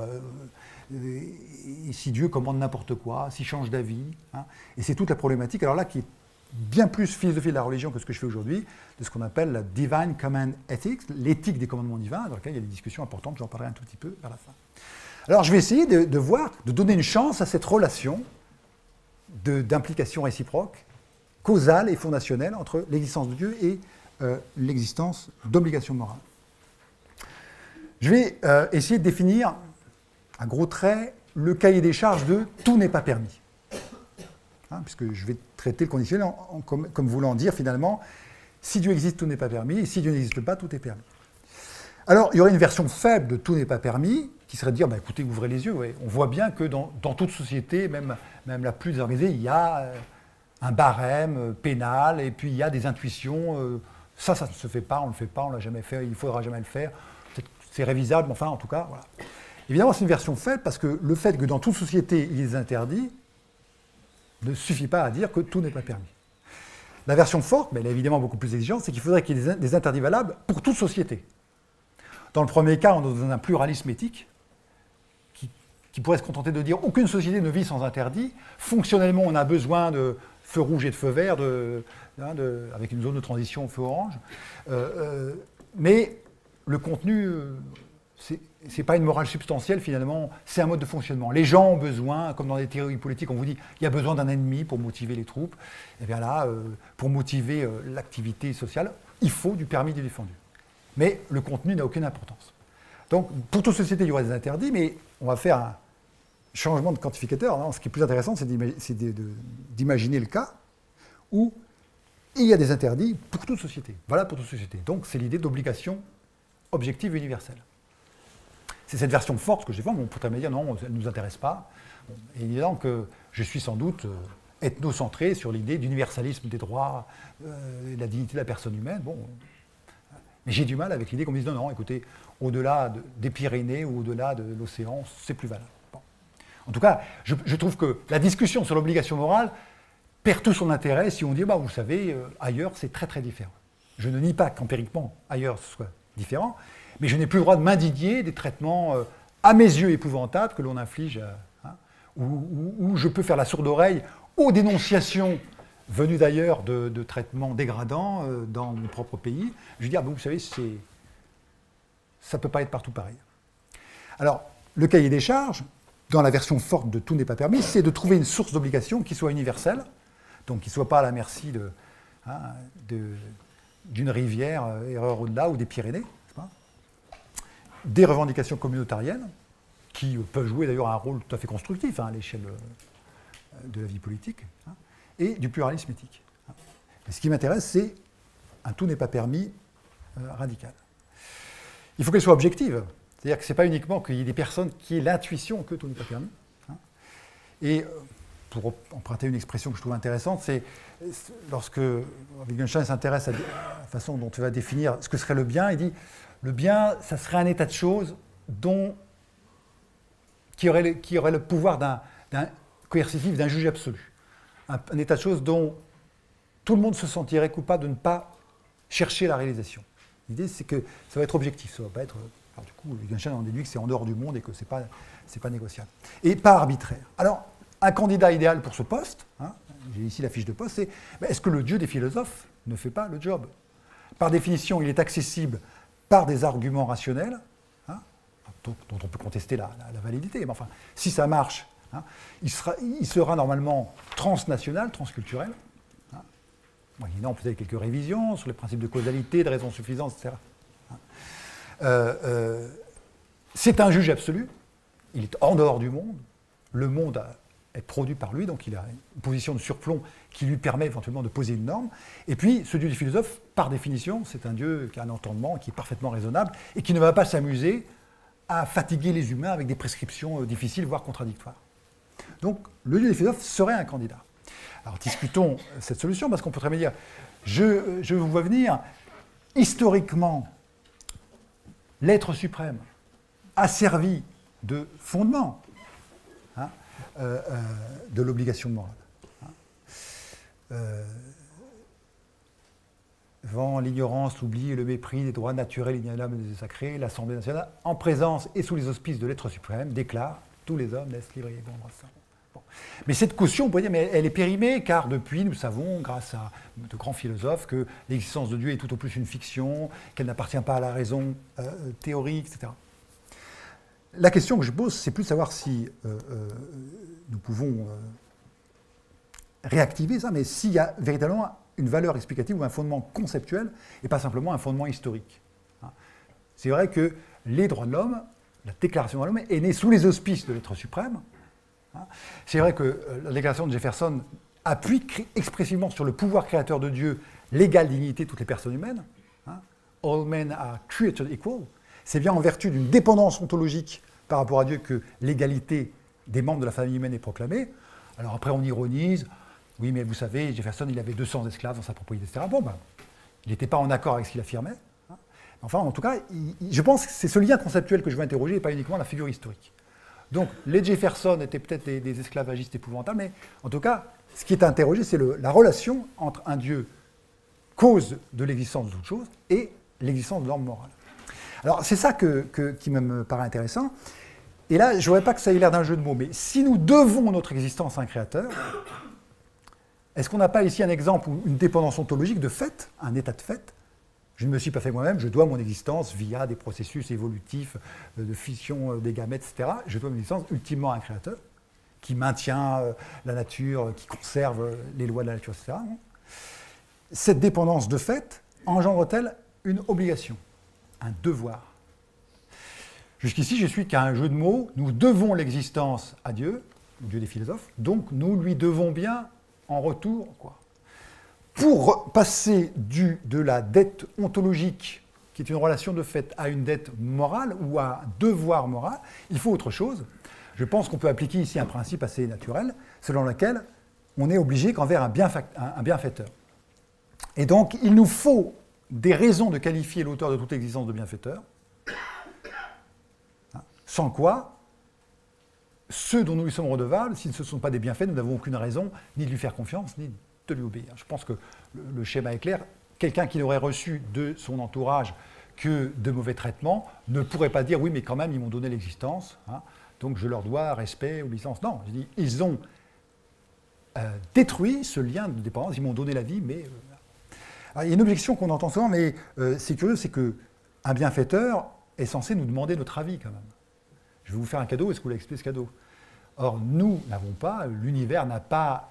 [SPEAKER 1] si Dieu commande n'importe quoi, s'il change d'avis, hein, et c'est toute la problématique, alors là, qui est bien plus philosophie de la religion que ce que je fais aujourd'hui, de ce qu'on appelle la Divine Command Ethics, l'éthique des commandements divins, dans laquelle il y a des discussions importantes, j'en parlerai un tout petit peu vers la fin. Alors je vais essayer de donner une chance à cette relation d'implication réciproque, causale et fondationnelle entre l'existence de Dieu et l'existence d'obligations morales. Je vais essayer de définir, à gros traits, le cahier des charges de « tout n'est pas permis ». Puisque je vais traiter le conditionnel comme voulant dire finalement, si Dieu existe, tout n'est pas permis, et si Dieu n'existe pas, tout est permis. Alors, il y aurait une version faible de tout n'est pas permis, qui serait de dire, écoutez, ouvrez les yeux, ouais. On voit bien que dans toute société, même la plus organisée, il y a un barème pénal, et puis il y a des intuitions, ça ne se fait pas, on ne le fait pas, on ne l'a jamais fait, il ne faudra jamais le faire, c'est révisable, mais enfin, en tout cas, voilà. Évidemment, c'est une version faible, parce que le fait que dans toute société, il y ait des interdits, ne suffit pas à dire que tout n'est pas permis. La version forte, mais elle est évidemment beaucoup plus exigeante, c'est qu'il faudrait qu'il y ait des interdits valables pour toute société. Dans le premier cas, on est dans un pluralisme éthique qui pourrait se contenter de dire aucune société ne vit sans interdit. Fonctionnellement, on a besoin de feux rouges et de feux verts, avec une zone de transition au feu orange. Mais le contenu, c'est pas une morale substantielle finalement, c'est un mode de fonctionnement. Les gens ont besoin, comme dans les théories politiques, on vous dit il y a besoin d'un ennemi pour motiver les troupes. Et bien là, pour motiver l'activité sociale, il faut du permis du défendu. Mais le contenu n'a aucune importance. Donc, pour toute société, il y aurait des interdits, mais on va faire un changement de quantificateur. Non, ce qui est plus intéressant, c'est d'imaginer le cas où il y a des interdits pour toute société. Voilà pour toute société. Donc, c'est l'idée d'obligation objective et universelle. C'est cette version forte que je défends, mais on pourrait me dire non, elle ne nous intéresse pas. Bon, et évidemment que je suis sans doute ethnocentré sur l'idée d'universalisme des droits, et de la dignité de la personne humaine. Bon, mais j'ai du mal avec l'idée qu'on me dise non, écoutez, au-delà des Pyrénées ou au-delà de l'océan, c'est plus valable. Bon. En tout cas, je trouve que la discussion sur l'obligation morale perd tout son intérêt si on dit, vous savez, ailleurs, c'est très très différent. Je ne nie pas qu'empiriquement, ailleurs, ce soit différent, mais je n'ai plus le droit de m'indigner des traitements, à mes yeux, épouvantables que l'on inflige, où je peux faire la sourde oreille aux dénonciations venues d'ailleurs de traitements dégradants dans mon propre pays. Je dis, vous savez, ça ne peut pas être partout pareil. Alors, le cahier des charges, dans la version forte de tout n'est pas permis, c'est de trouver une source d'obligation qui soit universelle, donc qui ne soit pas à la merci d'une rivière, erreur au-delà, ou des Pyrénées, des revendications communautariennes, qui peuvent jouer d'ailleurs un rôle tout à fait constructif à l'échelle de la vie politique, et du pluralisme éthique. Et ce qui m'intéresse, c'est un tout n'est pas permis radical. Il faut qu'elle soit objective, c'est-à-dire que ce n'est pas uniquement qu'il y ait des personnes qui aient l'intuition que tout n'est pas permis. Et pour emprunter une expression que je trouve intéressante, c'est lorsque Wittgenstein s'intéresse à la façon dont il va définir ce que serait le bien, il dit le bien, ça serait un état de choses qui aurait le pouvoir coercitif d'un juge absolu. Un état de choses dont tout le monde se sentirait coupable de ne pas chercher la réalisation. L'idée, c'est que ça va être objectif, ça ne va pas être... Alors, du coup, Wittgenstein en déduit que c'est en dehors du monde et que ce n'est pas négociable. Et pas arbitraire. Alors, un candidat idéal pour ce poste, hein, j'ai ici la fiche de poste, c'est est-ce que le Dieu des philosophes ne fait pas le job? Par définition, il est accessible par des arguments rationnels, hein, dont on peut contester la validité. Mais enfin, si ça marche, hein, il sera normalement transnational, transculturel. Hein, moyennant peut-être quelques révisions sur les principes de causalité, de raison suffisante, etc. C'est un juge absolu. Il est en dehors du monde. Le monde est produit par lui, donc il a une position de surplomb qui lui permet éventuellement de poser une norme. Et puis, ce Dieu des philosophes, par définition, c'est un Dieu qui a un entendement, qui est parfaitement raisonnable, et qui ne va pas s'amuser à fatiguer les humains avec des prescriptions difficiles, voire contradictoires. Donc, le Dieu des philosophes serait un candidat. Alors, discutons cette solution, parce qu'on peut très bien dire, je vous vois venir, historiquement, l'être suprême a servi de fondement, hein, de l'obligation morale. Devant l'ignorance, l'oubli et le mépris des droits naturels inaliénables et sacrés, l'Assemblée nationale, en présence et sous les auspices de l'être suprême, déclare « Tous les hommes naissent libres et égaux en droit de sang ». Bon. Mais cette caution, on pourrait dire, mais elle est périmée, car depuis, nous savons, grâce à de grands philosophes, que l'existence de Dieu est tout au plus une fiction, qu'elle n'appartient pas à la raison théorique, etc. La question que je pose, c'est plus de savoir si nous pouvons réactiver ça, mais s'il y a véritablement une valeur explicative ou un fondement conceptuel, et pas simplement un fondement historique. C'est vrai que les droits de l'homme, la Déclaration des droits de l'homme, est née sous les auspices de l'être suprême. C'est vrai que la Déclaration de Jefferson appuie expressivement sur le pouvoir créateur de Dieu, l'égale dignité de toutes les personnes humaines. All men are created equal. C'est bien en vertu d'une dépendance ontologique par rapport à Dieu que l'égalité des membres de la famille humaine est proclamée. Alors après, on ironise. Oui, mais vous savez, Jefferson, il avait 200 esclaves dans sa propriété, etc. Bon, ben, il n'était pas en accord avec ce qu'il affirmait. Enfin, en tout cas, je pense que c'est ce lien conceptuel que je veux interroger, et pas uniquement la figure historique. Donc, les Jefferson étaient peut-être des esclavagistes épouvantables, mais en tout cas, ce qui est interrogé, c'est la relation entre un Dieu, cause de l'existence de toute chose, et l'existence de normes morales. Alors, c'est ça qui me paraît intéressant. Et là, je ne voudrais pas que ça ait l'air d'un jeu de mots, mais si nous devons notre existence à un créateur, est-ce qu'on n'a pas ici un exemple ou une dépendance ontologique de fait, un état de fait? Je ne me suis pas fait moi-même, je dois mon existence via des processus évolutifs de fission des gamètes, etc. Je dois mon existence ultimement à un créateur qui maintient la nature, qui conserve les lois de la nature, etc. Cette dépendance de fait engendre-t-elle une obligation, un devoir? Jusqu'ici, je suis qu'à un jeu de mots. Nous devons l'existence à Dieu, le Dieu des philosophes, donc nous lui devons bien en retour, quoi. Pour passer de la dette ontologique, qui est une relation de fait, à une dette morale ou à un devoir moral, il faut autre chose. Je pense qu'on peut appliquer ici un principe assez naturel, selon lequel on est obligé qu'envers un bienfaiteur. Et donc, il nous faut des raisons de qualifier l'auteur de toute existence de bienfaiteur, sans quoi, ceux dont nous lui sommes redevables, s'ils ne sont pas des bienfaits, nous n'avons aucune raison ni de lui faire confiance, ni de lui obéir. Je pense que le schéma est clair. Quelqu'un qui n'aurait reçu de son entourage que de mauvais traitements ne pourrait pas dire « oui, mais quand même, ils m'ont donné l'existence, hein, donc je leur dois respect, obéissance ». Non, je dis, ils ont détruit ce lien de dépendance, ils m'ont donné la vie, mais... Alors, il y a une objection qu'on entend souvent, mais c'est curieux, c'est qu'un bienfaiteur est censé nous demander notre avis quand même. Je vais vous faire un cadeau, est-ce que vous voulez accepter ce cadeau? Or, nous n'avons pas, l'univers n'a pas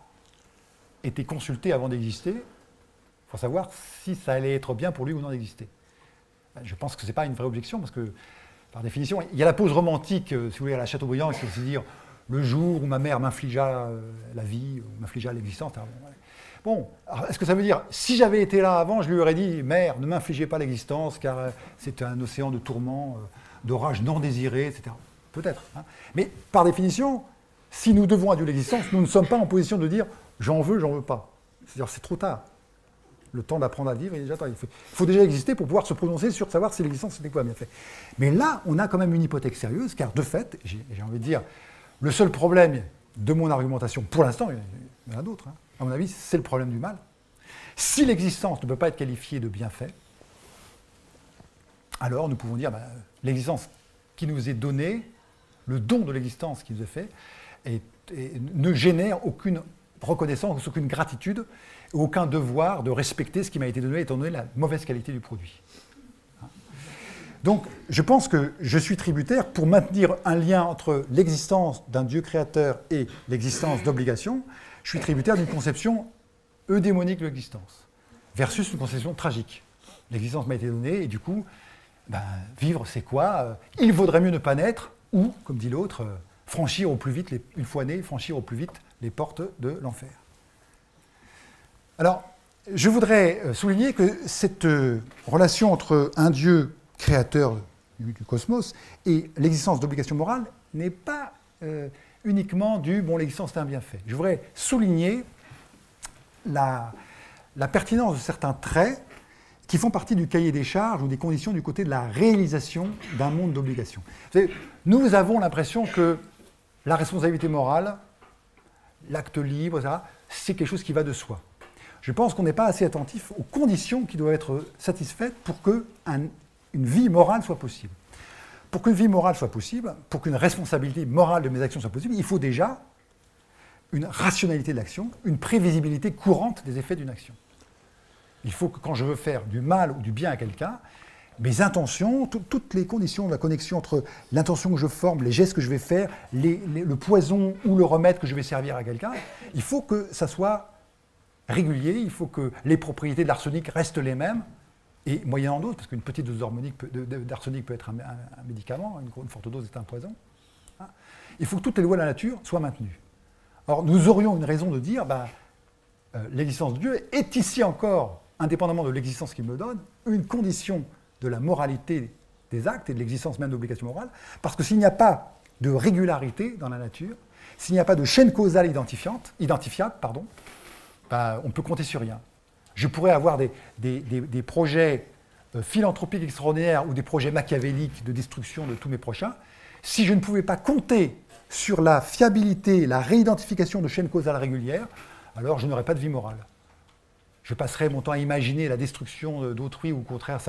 [SPEAKER 1] été consulté avant d'exister pour savoir si ça allait être bien pour lui ou non d'exister. Je pense que ce n'est pas une vraie objection, parce que, par définition, il y a la pose romantique, si vous voulez, à la Chateaubriand, qui c'est dire le jour où ma mère m'infligea la vie, ou m'infligea l'existence. Bon, est-ce que ça veut dire, si j'avais été là avant, je lui aurais dit, mère, ne m'infligez pas l'existence, car c'est un océan de tourments, d'orages non désirés, etc. Peut-être. Hein. Mais par définition, si nous devons à Dieu l'existence, nous ne sommes pas en position de dire j'en veux pas. C'est-à-dire c'est trop tard. le temps d'apprendre à vivre, il faut déjà exister pour pouvoir se prononcer sur savoir si l'existence c'était quoi bien fait. Mais là, on a quand même une hypothèque sérieuse, car de fait, j'ai envie de dire, le seul problème de mon argumentation, pour l'instant, il y en a d'autres, hein, à mon avis, c'est le problème du mal. Si l'existence ne peut pas être qualifiée de bienfait, alors nous pouvons dire l'existence qui nous est donnée, le don de l'existence qui nous est fait, ne génère aucune reconnaissance, aucune gratitude, aucun devoir de respecter ce qui m'a été donné étant donné la mauvaise qualité du produit. Donc, je pense que je suis tributaire pour maintenir un lien entre l'existence d'un Dieu créateur et l'existence d'obligation. Je suis tributaire d'une conception eudémonique de l'existence, versus une conception tragique. L'existence m'a été donnée et du coup, vivre c'est quoi? Il vaudrait mieux ne pas naître ou, comme dit l'autre, franchir au plus vite, une fois né, franchir au plus vite les portes de l'enfer. Alors, je voudrais souligner que cette relation entre un Dieu créateur du cosmos et l'existence d'obligations morales n'est pas uniquement l'existence est un bienfait. Je voudrais souligner la pertinence de certains traits qui font partie du cahier des charges ou des conditions du côté de la réalisation d'un monde d'obligations. Nous avons l'impression que la responsabilité morale, l'acte libre, c'est quelque chose qui va de soi. Je pense qu'on n'est pas assez attentif aux conditions qui doivent être satisfaites pour qu'une vie morale soit possible. Pour qu'une vie morale soit possible, pour qu'une responsabilité morale de mes actions soit possible, il faut déjà une rationalité de l'action, une prévisibilité courante des effets d'une action. Il faut que quand je veux faire du mal ou du bien à quelqu'un, mes intentions, toutes les conditions de la connexion entre l'intention que je forme, les gestes que je vais faire, le poison ou le remède que je vais servir à quelqu'un, il faut que ça soit régulier, il faut que les propriétés de l'arsenic restent les mêmes, et moyennant d'autres, parce qu'une petite dose d'arsenic peut être un médicament, une forte dose est un poison. Il faut que toutes les lois de la nature soient maintenues. Or, nous aurions une raison de dire, l'existence de Dieu est ici encore, indépendamment de l'existence qu'il me donne, une condition de la moralité des actes et de l'existence même d'obligations morales, parce que s'il n'y a pas de régularité dans la nature, s'il n'y a pas de chaîne causale identifiable, on peut compter sur rien. Je pourrais avoir des projets philanthropiques extraordinaires ou des projets machiavéliques de destruction de tous mes prochains. Si je ne pouvais pas compter sur la fiabilité, la réidentification de chaînes causales régulières, alors je n'aurais pas de vie morale. Je passerais mon temps à imaginer la destruction d'autrui ou au contraire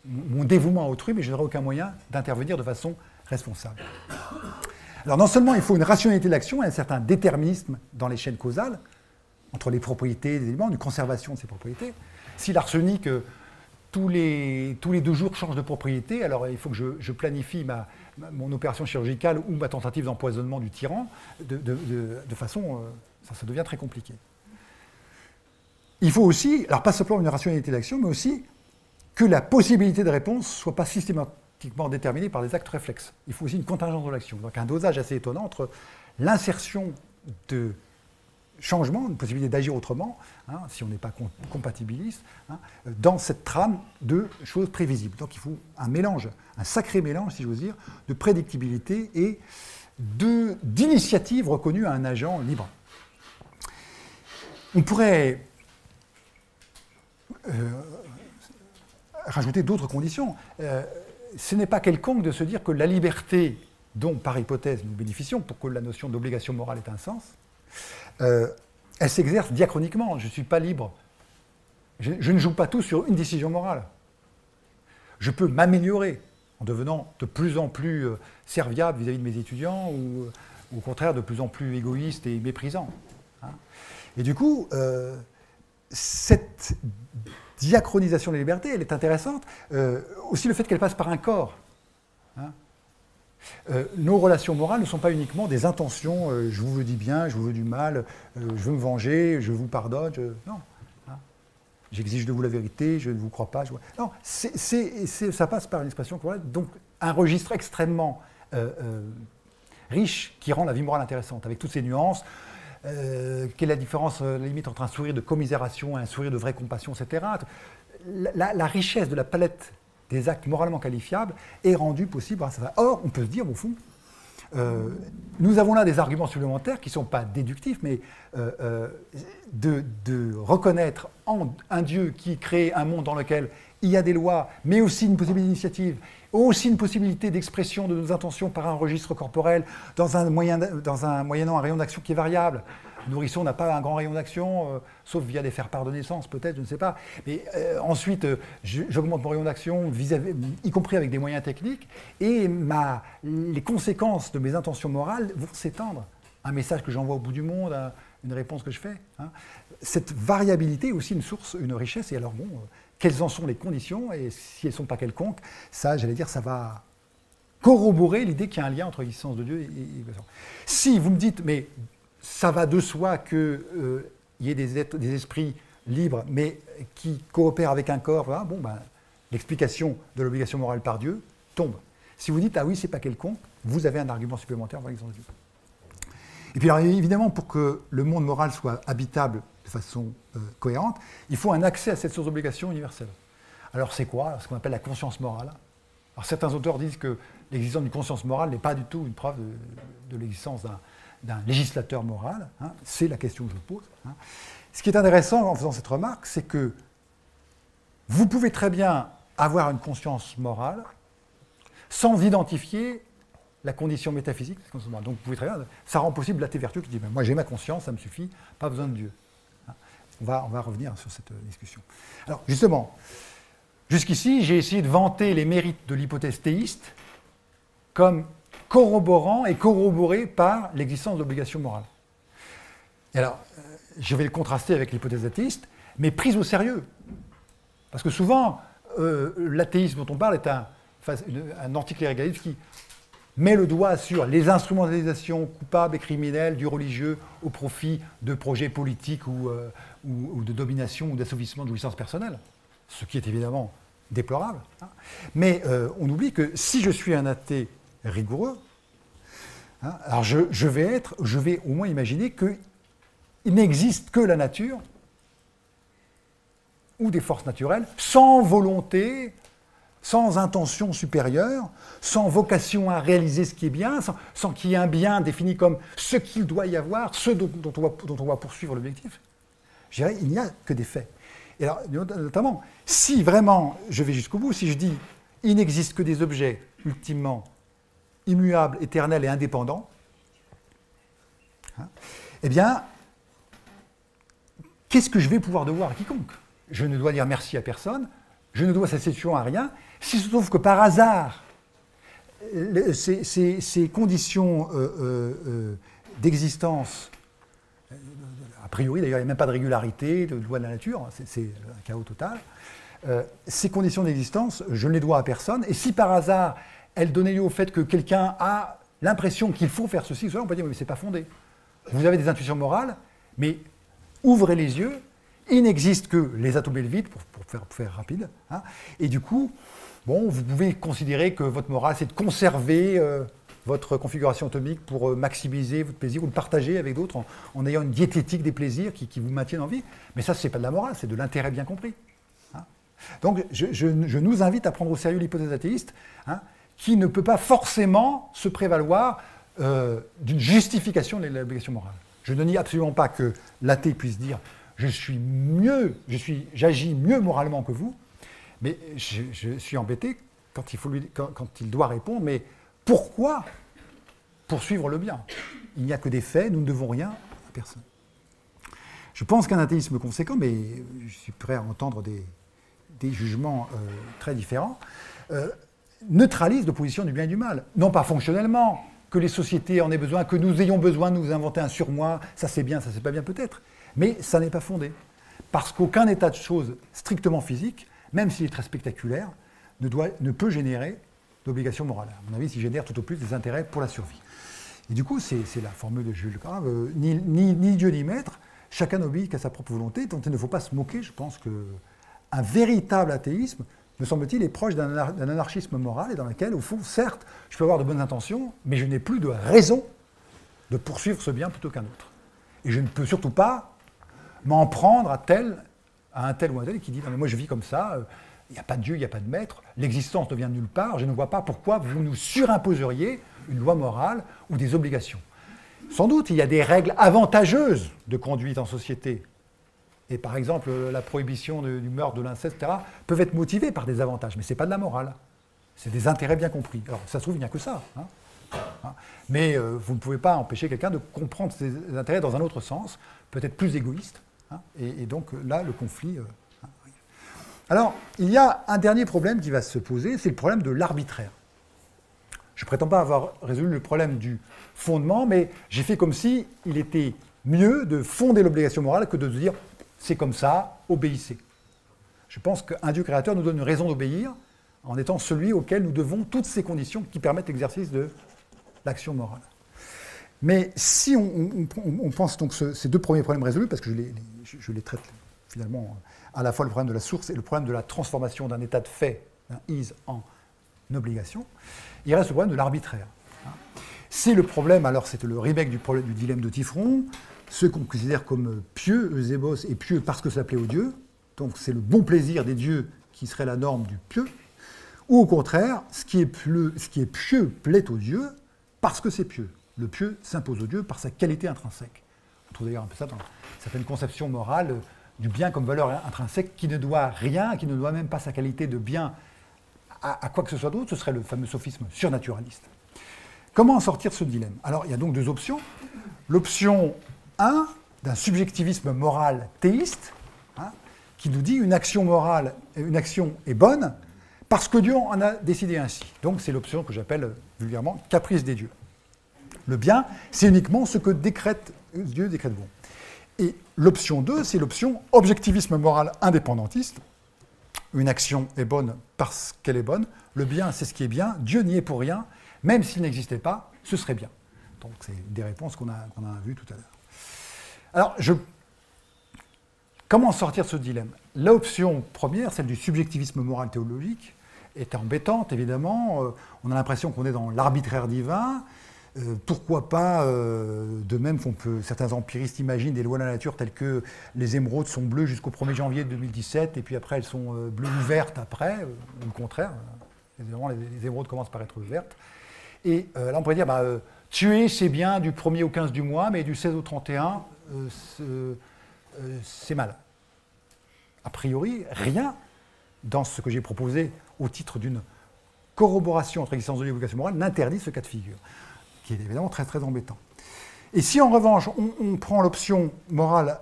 [SPEAKER 1] mon dévouement à autrui, mais je n'aurais aucun moyen d'intervenir de façon responsable. Alors non seulement il faut une rationalité de l'action et un certain déterminisme dans les chaînes causales, entre les propriétés des éléments, une conservation de ces propriétés. Si l'arsenic, tous les 2 jours, change de propriété, alors il faut que je planifie mon opération chirurgicale ou ma tentative d'empoisonnement du tyran de façon... ça devient très compliqué. Il faut aussi, alors pas simplement une rationalité d'action, mais aussi que la possibilité de réponse ne soit pas systématiquement déterminée par des actes réflexes. Il faut aussi une contingence de l'action. Donc un dosage assez étonnant entre l'insertion de changement, une possibilité d'agir autrement, si on n'est pas compatibiliste, dans cette trame de choses prévisibles. Donc il faut un mélange, un sacré mélange, si j'ose dire, de prédictibilité et d'initiative reconnue à un agent libre. On pourrait rajouter d'autres conditions. Ce n'est pas quelconque de se dire que la liberté dont, par hypothèse, nous bénéficions, pour que la notion d'obligation morale ait un sens, elle s'exerce diachroniquement. Je ne suis pas libre. Je ne joue pas tout sur une décision morale. Je peux m'améliorer en devenant de plus en plus serviable vis-à-vis de mes étudiants ou au contraire de plus en plus égoïste et méprisant. Et du coup, cette diachronisation des libertés, elle est intéressante. Aussi le fait qu'elle passe par un corps. Nos relations morales ne sont pas uniquement des intentions, je vous veux du bien, je vous veux du mal, je veux me venger, je vous pardonne, non. J'exige de vous la vérité, je ne vous crois pas. Non, ça passe par une expression, donc un registre extrêmement riche qui rend la vie morale intéressante, avec toutes ces nuances. Quelle est la différence, la limite entre un sourire de commisération et un sourire de vraie compassion, etc. La richesse de la palette des actes moralement qualifiables est rendue possible grâce à ça. Or, on peut se dire, au fond, Nous avons là des arguments supplémentaires qui ne sont pas déductifs, mais de reconnaître en un Dieu qui crée un monde dans lequel il y a des lois, mais aussi une possibilité d'initiative, aussi une possibilité d'expression de nos intentions par un registre corporel, moyennant un rayon d'action qui est variable. Le nourrisson n'a pas un grand rayon d'action, sauf via des faire-part de naissance, peut-être, je ne sais pas. Mais ensuite, j'augmente mon rayon d'action, y compris avec des moyens techniques, et les conséquences de mes intentions morales vont s'étendre. Un message que j'envoie au bout du monde, une réponse que je fais. Hein. Cette variabilité est aussi une source, une richesse, et alors bon, quelles en sont les conditions, et si elles ne sont pas quelconques, ça, j'allais dire, ça va corroborer l'idée qu'il y a un lien entre l'existence de Dieu et si vous me dites, mais ça va de soi qu'il y ait des esprits libres, mais qui coopèrent avec un corps, voilà, bon, ben, l'explication de l'obligation morale par Dieu tombe. Si vous dites, ah oui, c'est pas quelconque, vous avez un argument supplémentaire pour l'existence de Dieu. Et puis alors, évidemment, pour que le monde moral soit habitable de façon cohérente, il faut un accès à cette source d'obligation universelle. Alors c'est quoi? Ce qu'on appelle la conscience morale. Alors certains auteurs disent que l'existence d'une conscience morale n'est pas du tout une preuve de l'existence d'un législateur moral. Hein. C'est la question que je pose. Hein. Ce qui est intéressant en faisant cette remarque, c'est que vous pouvez très bien avoir une conscience morale sans identifier la condition métaphysique. Donc vous pouvez très bien, ça rend possible l'athée vertueux qui dit moi j'ai ma conscience, ça me suffit, pas besoin de Dieu. Hein. On va revenir sur cette discussion. Alors justement, jusqu'ici j'ai essayé de vanter les mérites de l'hypothèse théiste comme corroborant et corroboré par l'existence d'obligations morales. Et alors, je vais le contraster avec l'hypothèse athéiste, mais prise au sérieux. Parce que souvent, l'athéisme dont on parle est un anticléricalisme qui met le doigt sur les instrumentalisations coupables et criminelles du religieux au profit de projets politiques ou de domination ou d'assouvissement de jouissance personnelle, ce qui est évidemment déplorable. Hein. Mais on oublie que si je suis un athée rigoureux, hein, alors je vais au moins imaginer qu'il n'existe que la nature ou des forces naturelles sans volonté, sans intention supérieure, sans vocation à réaliser ce qui est bien, sans qu'il y ait un bien défini comme ce qu'il doit y avoir, ce dont on va poursuivre l'objectif. Je dirais, il n'y a que des faits. Et alors, notamment, si vraiment je vais jusqu'au bout, si je dis il n'existe que des objets ultimement immuables, éternels et indépendants, hein, eh bien, qu'est-ce que je vais pouvoir devoir à quiconque? Je ne dois dire merci à personne, je ne dois cette situation à rien, s'il se trouve que par hasard, ces conditions d'existence, a priori d'ailleurs il n'y a même pas de régularité, de loi de la nature, c'est un chaos total, ces conditions d'existence, je ne les dois à personne, et si par hasard elles donnaient lieu au fait que quelqu'un a l'impression qu'il faut faire ceci, on peut dire mais c'est pas fondé. Vous avez des intuitions morales, mais ouvrez les yeux, il n'existe que les atomes et le vide, pour faire rapide, hein, et du coup, bon, vous pouvez considérer que votre morale, c'est de conserver votre configuration atomique pour maximiser votre plaisir ou le partager avec d'autres en ayant une diététique des plaisirs qui vous maintiennent en vie. Mais ça, ce n'est pas de la morale, c'est de l'intérêt bien compris. Hein. Donc, je nous invite à prendre au sérieux l'hypothèse athéiste, hein, qui ne peut pas forcément se prévaloir d'une justification de l'obligation morale. Je ne nie absolument pas que l'athée puisse dire j'agis mieux moralement que vous, mais je suis embêté quand il doit répondre, mais pourquoi poursuivre le bien? Il n'y a que des faits, nous ne devons rien à personne. Je pense qu'un athéisme conséquent, mais je suis prêt à entendre des jugements très différents, neutralise l'opposition du bien et du mal. Non pas fonctionnellement, que les sociétés en aient besoin, que nous ayons besoin de nous inventer un surmoi, ça c'est bien, ça c'est pas bien peut-être, mais ça n'est pas fondé. Parce qu'aucun état de choses strictement physique, même s'il est très spectaculaire, ne peut générer d'obligation morale. À mon avis, s'il génère tout au plus des intérêts pour la survie. Et du coup, c'est la formule de Jules Grave, ni Dieu ni maître, chacun n'obéit qu'à sa propre volonté, dont il ne faut pas se moquer. Je pense qu'un véritable athéisme, me semble-t-il, est proche d'un anarchisme moral et dans lequel, au fond, certes, je peux avoir de bonnes intentions, mais je n'ai plus de raison de poursuivre ce bien plutôt qu'un autre. Et je ne peux surtout pas m'en prendre à un tel ou un tel qui dit « Non mais moi je vis comme ça, il n'y a pas de Dieu, il n'y a pas de maître, l'existence ne vient de nulle part, je ne vois pas pourquoi vous nous surimposeriez une loi morale ou des obligations. Sans doute, il y a des règles avantageuses de conduite en société. Et par exemple, la prohibition du meurtre, de l'inceste, etc., peuvent être motivées par des avantages, mais ce n'est pas de la morale. C'est des intérêts bien compris. Alors, ça se trouve, il n'y a que ça. Mais vous ne pouvez pas empêcher quelqu'un de comprendre ses intérêts dans un autre sens, peut-être plus égoïste. Et donc, là, le conflit... Alors, il y a un dernier problème qui va se poser, c'est le problème de l'arbitraire. Je ne prétends pas avoir résolu le problème du fondement, mais j'ai fait comme si il était mieux de fonder l'obligation morale que de dire « c'est comme ça, obéissez ». Je pense qu'un Dieu créateur nous donne une raison d'obéir en étant celui auquel nous devons toutes ces conditions qui permettent l'exercice de l'action morale. Mais si on pense donc ces deux premiers problèmes résolus, parce que je les traite finalement à la fois le problème de la source et le problème de la transformation d'un état de fait, d'un is, en obligation, il reste le problème de l'arbitraire. C'est le problème, alors c'est le remake du dilemme de Tifron, ceux qu'on considère comme pieux, Eusébos, et pieux parce que ça plaît aux dieux, donc c'est le bon plaisir des dieux qui serait la norme du pieux, ou au contraire, ce qui est pieux plaît aux dieux parce que c'est pieux. Le pieux s'impose aux dieux par sa qualité intrinsèque. On trouve d'ailleurs un peu ça dans certaines conceptions morales du bien comme valeur intrinsèque qui ne doit rien, qui ne doit même pas sa qualité de bien à quoi que ce soit d'autre, ce serait le fameux sophisme surnaturaliste. Comment en sortir ce dilemme? Alors, il y a donc deux options. L'option 1, d'un subjectivisme moral théiste, qui nous dit une action morale, une action est bonne parce que Dieu en a décidé ainsi. Donc, c'est l'option que j'appelle vulgairement caprice des dieux. Le bien, c'est uniquement ce que Dieu décrète bon. Et l'option 2, c'est l'option objectivisme moral indépendantiste. Une action est bonne parce qu'elle est bonne. Le bien, c'est ce qui est bien. Dieu n'y est pour rien. Même s'il n'existait pas, ce serait bien. Donc, c'est des réponses qu'on a vues tout à l'heure. Alors, comment sortir de ce dilemme? L'option première, celle du subjectivisme moral théologique, est embêtante, évidemment. On a l'impression qu'on est dans l'arbitraire divin. Pourquoi pas, de même certains empiristes imaginent des lois de la nature telles que les émeraudes sont bleues jusqu'au 1er janvier 2017 et puis après elles sont bleues ou vertes après, ou le contraire. Évidemment, les émeraudes commencent par être vertes. Et là, on pourrait dire, tuer, c'est bien du 1er au 15 du mois, mais du 16 au 31, c'est mal. A priori, rien dans ce que j'ai proposé au titre d'une corroboration entre l'existence de l'obligation morale n'interdit ce cas de figure, qui est évidemment très très embêtant. Et si en revanche on prend l'option morale,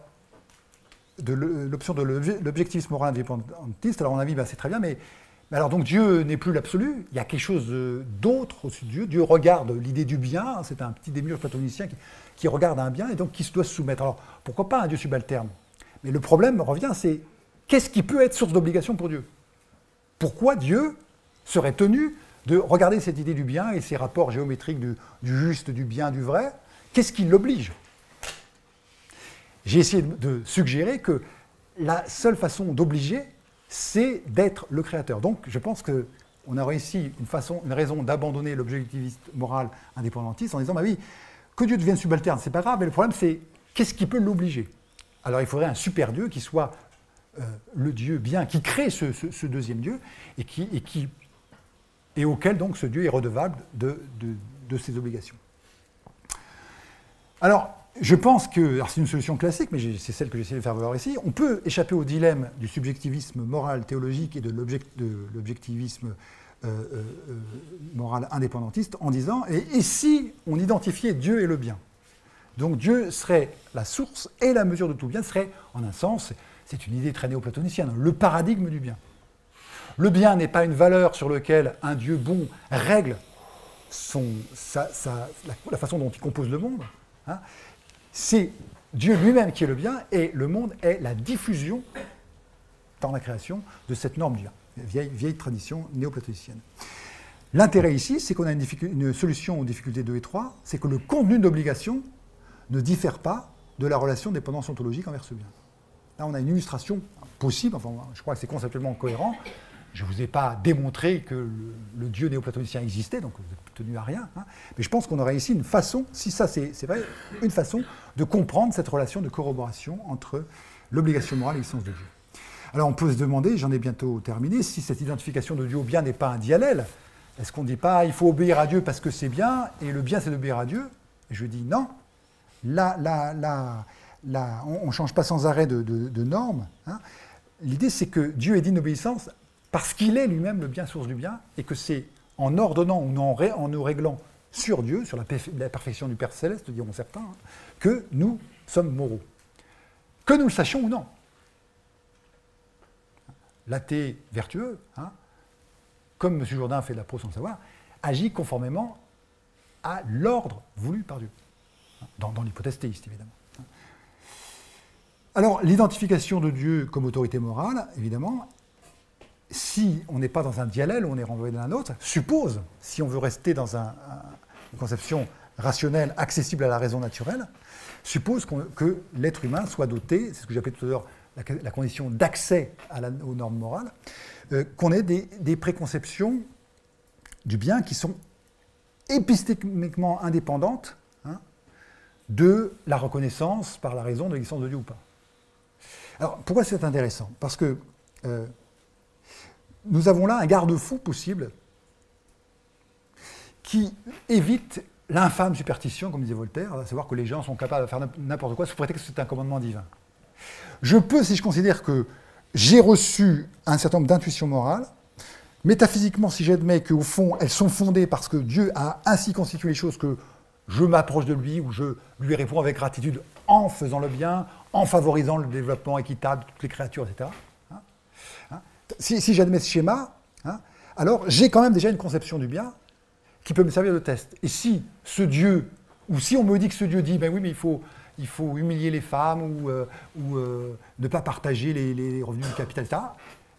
[SPEAKER 1] l'option de l'objectivisme moral indépendantiste, alors on a dit c'est très bien, mais alors donc Dieu n'est plus l'absolu, il y a quelque chose d'autre au-dessus de Dieu. Dieu regarde l'idée du bien, c'est un petit démiurge platonicien qui regarde un bien et donc qui se doit se soumettre. Alors pourquoi pas un Dieu subalterne? Mais le problème revient, c'est qu'est-ce qui peut être source d'obligation pour Dieu? Pourquoi Dieu serait tenu de regarder cette idée du bien et ces rapports géométriques du juste, du bien, du vrai? Qu'est-ce qui l'oblige? J'ai essayé de suggérer que la seule façon d'obliger, c'est d'être le créateur. Donc je pense qu'on a réussi une raison d'abandonner l'objectivisme moral indépendantiste en disant, oui, que Dieu devienne subalterne, c'est pas grave, mais le problème c'est qu'est-ce qui peut l'obliger? Alors il faudrait un super Dieu qui soit le Dieu bien, qui crée ce deuxième Dieu et auquel donc ce Dieu est redevable de ses obligations. Alors, je pense que, c'est une solution classique, mais c'est celle que j'essaie de faire valoir ici, on peut échapper au dilemme du subjectivisme moral théologique et de l'objectivisme moral indépendantiste en disant, et si on identifiait Dieu et le bien? Donc Dieu serait la source et la mesure de tout bien, serait, en un sens, c'est une idée très néo-platonicienne, le paradigme du bien. Le bien n'est pas une valeur sur laquelle un Dieu bon règle la façon dont il compose le monde. C'est Dieu lui-même qui est le bien, et le monde est la diffusion, dans la création, de cette norme du bien, vieille tradition néo-platonicienne. L'intérêt ici, c'est qu'on a une solution aux difficultés 2 et 3, c'est que le contenu de l'obligation ne diffère pas de la relation de dépendance ontologique envers ce bien. Là, on a une illustration possible, enfin, je crois que c'est conceptuellement cohérent. Je ne vous ai pas démontré que le Dieu néoplatonicien existait, donc vous n'êtes tenu à rien. Mais je pense qu'on aurait ici une façon, si ça c'est vrai, une façon de comprendre cette relation de corroboration entre l'obligation morale et l'existence de Dieu. Alors on peut se demander, j'en ai bientôt terminé, si cette identification de Dieu au bien n'est pas un diallèle. Est-ce qu'on ne dit pas il faut obéir à Dieu parce que c'est bien, et le bien c'est d'obéir à Dieu? Et je dis non. Là, on ne change pas sans arrêt de normes. Hein. L'idée c'est que Dieu est digne d'obéissance parce qu'il est lui-même le bien, source du bien, et que c'est en ordonnant ou en nous réglant sur Dieu, sur la perfection du Père Céleste, diront certains, hein, que nous sommes moraux. Que nous le sachions ou non. L'athée vertueux, hein, comme M. Jourdain fait de la prose sans savoir, agit conformément à l'ordre voulu par Dieu. Dans l'hypothèse théiste, évidemment. Alors, l'identification de Dieu comme autorité morale, évidemment, si on n'est pas dans un diallèle, on est renvoyé d'un autre, suppose, si on veut rester dans une conception rationnelle, accessible à la raison naturelle, suppose que l'être humain soit doté, c'est ce que j'appelais tout à l'heure la condition d'accès aux normes morales, qu'on ait des préconceptions du bien qui sont épistémiquement indépendantes, hein, de la reconnaissance par la raison de l'existence de Dieu ou pas. Alors, pourquoi c'est intéressant? Parce que nous avons là un garde-fou possible qui évite l'infâme superstition, comme disait Voltaire, à savoir que les gens sont capables de faire n'importe quoi sous prétexte que c'est un commandement divin. Je peux, si je considère que j'ai reçu un certain nombre d'intuitions morales, métaphysiquement, si j'admets qu'au fond, elles sont fondées parce que Dieu a ainsi constitué les choses que je m'approche de lui ou je lui réponds avec gratitude en faisant le bien, en favorisant le développement équitable de toutes les créatures, etc. Si j'admets ce schéma, hein, alors j'ai quand même déjà une conception du bien qui peut me servir de test. Et si ce Dieu, ou si on me dit que ce Dieu dit, ben oui, mais il faut humilier les femmes ou ne pas partager les revenus du capital, etc.,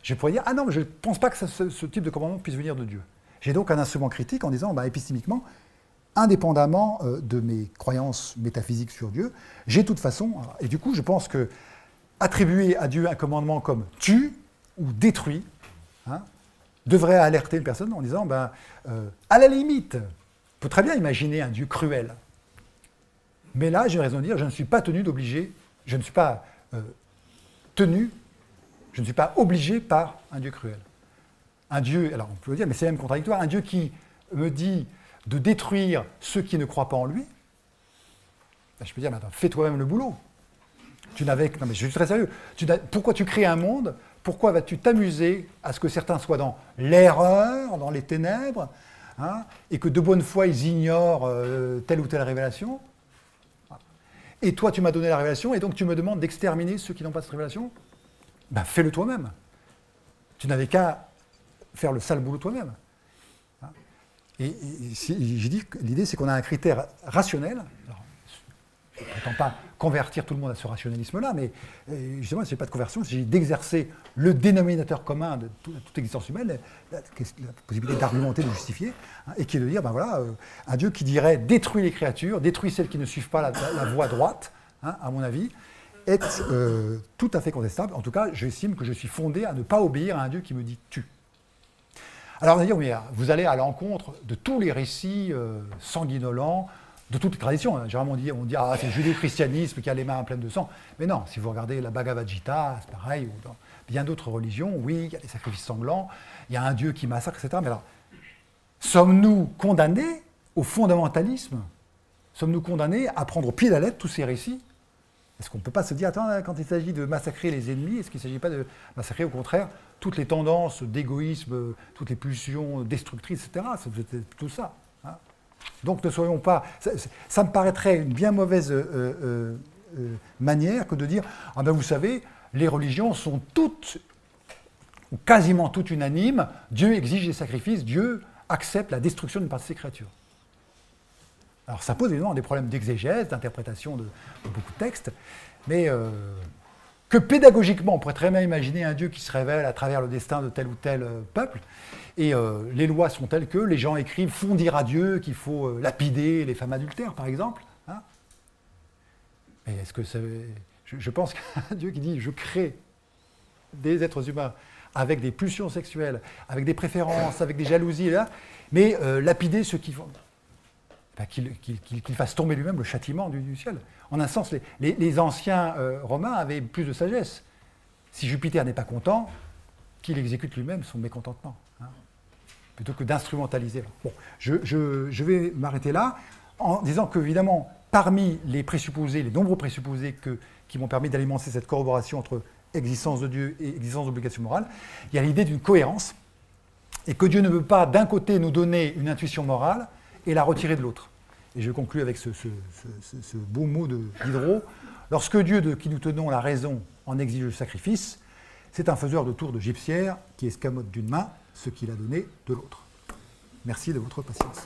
[SPEAKER 1] je pourrais dire, ah non, mais je ne pense pas que ce type de commandement puisse venir de Dieu. J'ai donc un instrument critique en disant, bah, épistémiquement, indépendamment de mes croyances métaphysiques sur Dieu, j'ai de toute façon, et du coup je pense que attribuer à Dieu un commandement comme tue ou détruit, hein, devrait alerter une personne en disant, ben, à la limite, on peut très bien imaginer un Dieu cruel, mais là j'ai raison de dire, je ne suis pas tenu d'obliger, je ne suis pas obligé par un Dieu cruel. Un Dieu, alors on peut le dire, mais c'est même contradictoire, un Dieu qui me dit de détruire ceux qui ne croient pas en lui, ben je peux dire, mais attends, fais toi-même le boulot. Non mais je suis très sérieux. Pourquoi tu crées un monde? Pourquoi vas-tu t'amuser à ce que certains soient dans l'erreur, dans les ténèbres, hein, et que de bonne foi ils ignorent telle ou telle révélation? Et toi tu m'as donné la révélation, et donc tu me demandes d'exterminer ceux qui n'ont pas cette révélation? Ben fais-le toi-même. Tu n'avais qu'à faire le sale boulot toi-même. Et j'ai dit que l'idée, c'est qu'on a un critère rationnel. Alors, je ne prétends pas convertir tout le monde à ce rationalisme-là, mais justement, ce n'est pas de conversion, il s'agit d'exercer le dénominateur commun de toute existence humaine, la possibilité d'argumenter, de justifier, hein, et qui est de dire, ben voilà, un Dieu qui dirait détruis les créatures, détruis celles qui ne suivent pas la voie droite, hein, à mon avis, est tout à fait contestable. En tout cas, j'estime que je suis fondé à ne pas obéir à un Dieu qui me dit tue. Alors on va dire, mais vous allez à l'encontre de tous les récits sanguinolents, de toutes les traditions. Généralement on dit ah, c'est le judéo-christianisme qui a les mains pleines de sang. Mais non, si vous regardez la Bhagavad Gita, c'est pareil, ou dans bien d'autres religions, oui, il y a des sacrifices sanglants, il y a un Dieu qui massacre, etc. Mais alors, sommes-nous condamnés au fondamentalisme? Sommes-nous condamnés à prendre au pied de la lettre tous ces récits? Est-ce qu'on ne peut pas se dire, attends, quand il s'agit de massacrer les ennemis, est-ce qu'il ne s'agit pas de massacrer, au contraire, toutes les tendances d'égoïsme, toutes les pulsions destructrices, etc. C'est tout ça. Hein. Donc ne soyons pas... Ça me paraîtrait une bien mauvaise manière que de dire, ah ben vous savez, les religions sont toutes, ou quasiment toutes unanimes, Dieu exige des sacrifices, Dieu accepte la destruction d'une partie de ses créatures. Alors ça pose évidemment des problèmes d'exégèse, d'interprétation de beaucoup de textes, mais que pédagogiquement, on pourrait très bien imaginer un Dieu qui se révèle à travers le destin de tel ou tel peuple, et les lois sont telles que les gens écrivent, font dire à Dieu qu'il faut lapider les femmes adultères, par exemple. Hein. Mais est-ce que je pense qu'un Dieu qui dit « je crée des êtres humains avec des pulsions sexuelles, avec des préférences, avec des jalousies, là, mais lapider ceux qui font... » qu'il fasse tomber lui-même le châtiment du ciel. En un sens, les anciens Romains avaient plus de sagesse. si Jupiter n'est pas content, qu'il exécute lui-même son mécontentement, hein, plutôt que d'instrumentaliser. Bon, je vais m'arrêter là en disant qu'évidemment, parmi les présupposés, les nombreux présupposés qui m'ont permis d'alimenter cette corroboration entre existence de Dieu et existence d'obligation morale, il y a l'idée d'une cohérence, et que Dieu ne veut pas d'un côté nous donner une intuition morale et la retirer de l'autre. Et je conclus avec ce beau mot de Diderot. Lorsque Dieu, de qui nous tenons la raison, en exige le sacrifice, c'est un faiseur de tours de gypsière qui escamote d'une main ce qu'il a donné de l'autre. Merci de votre patience.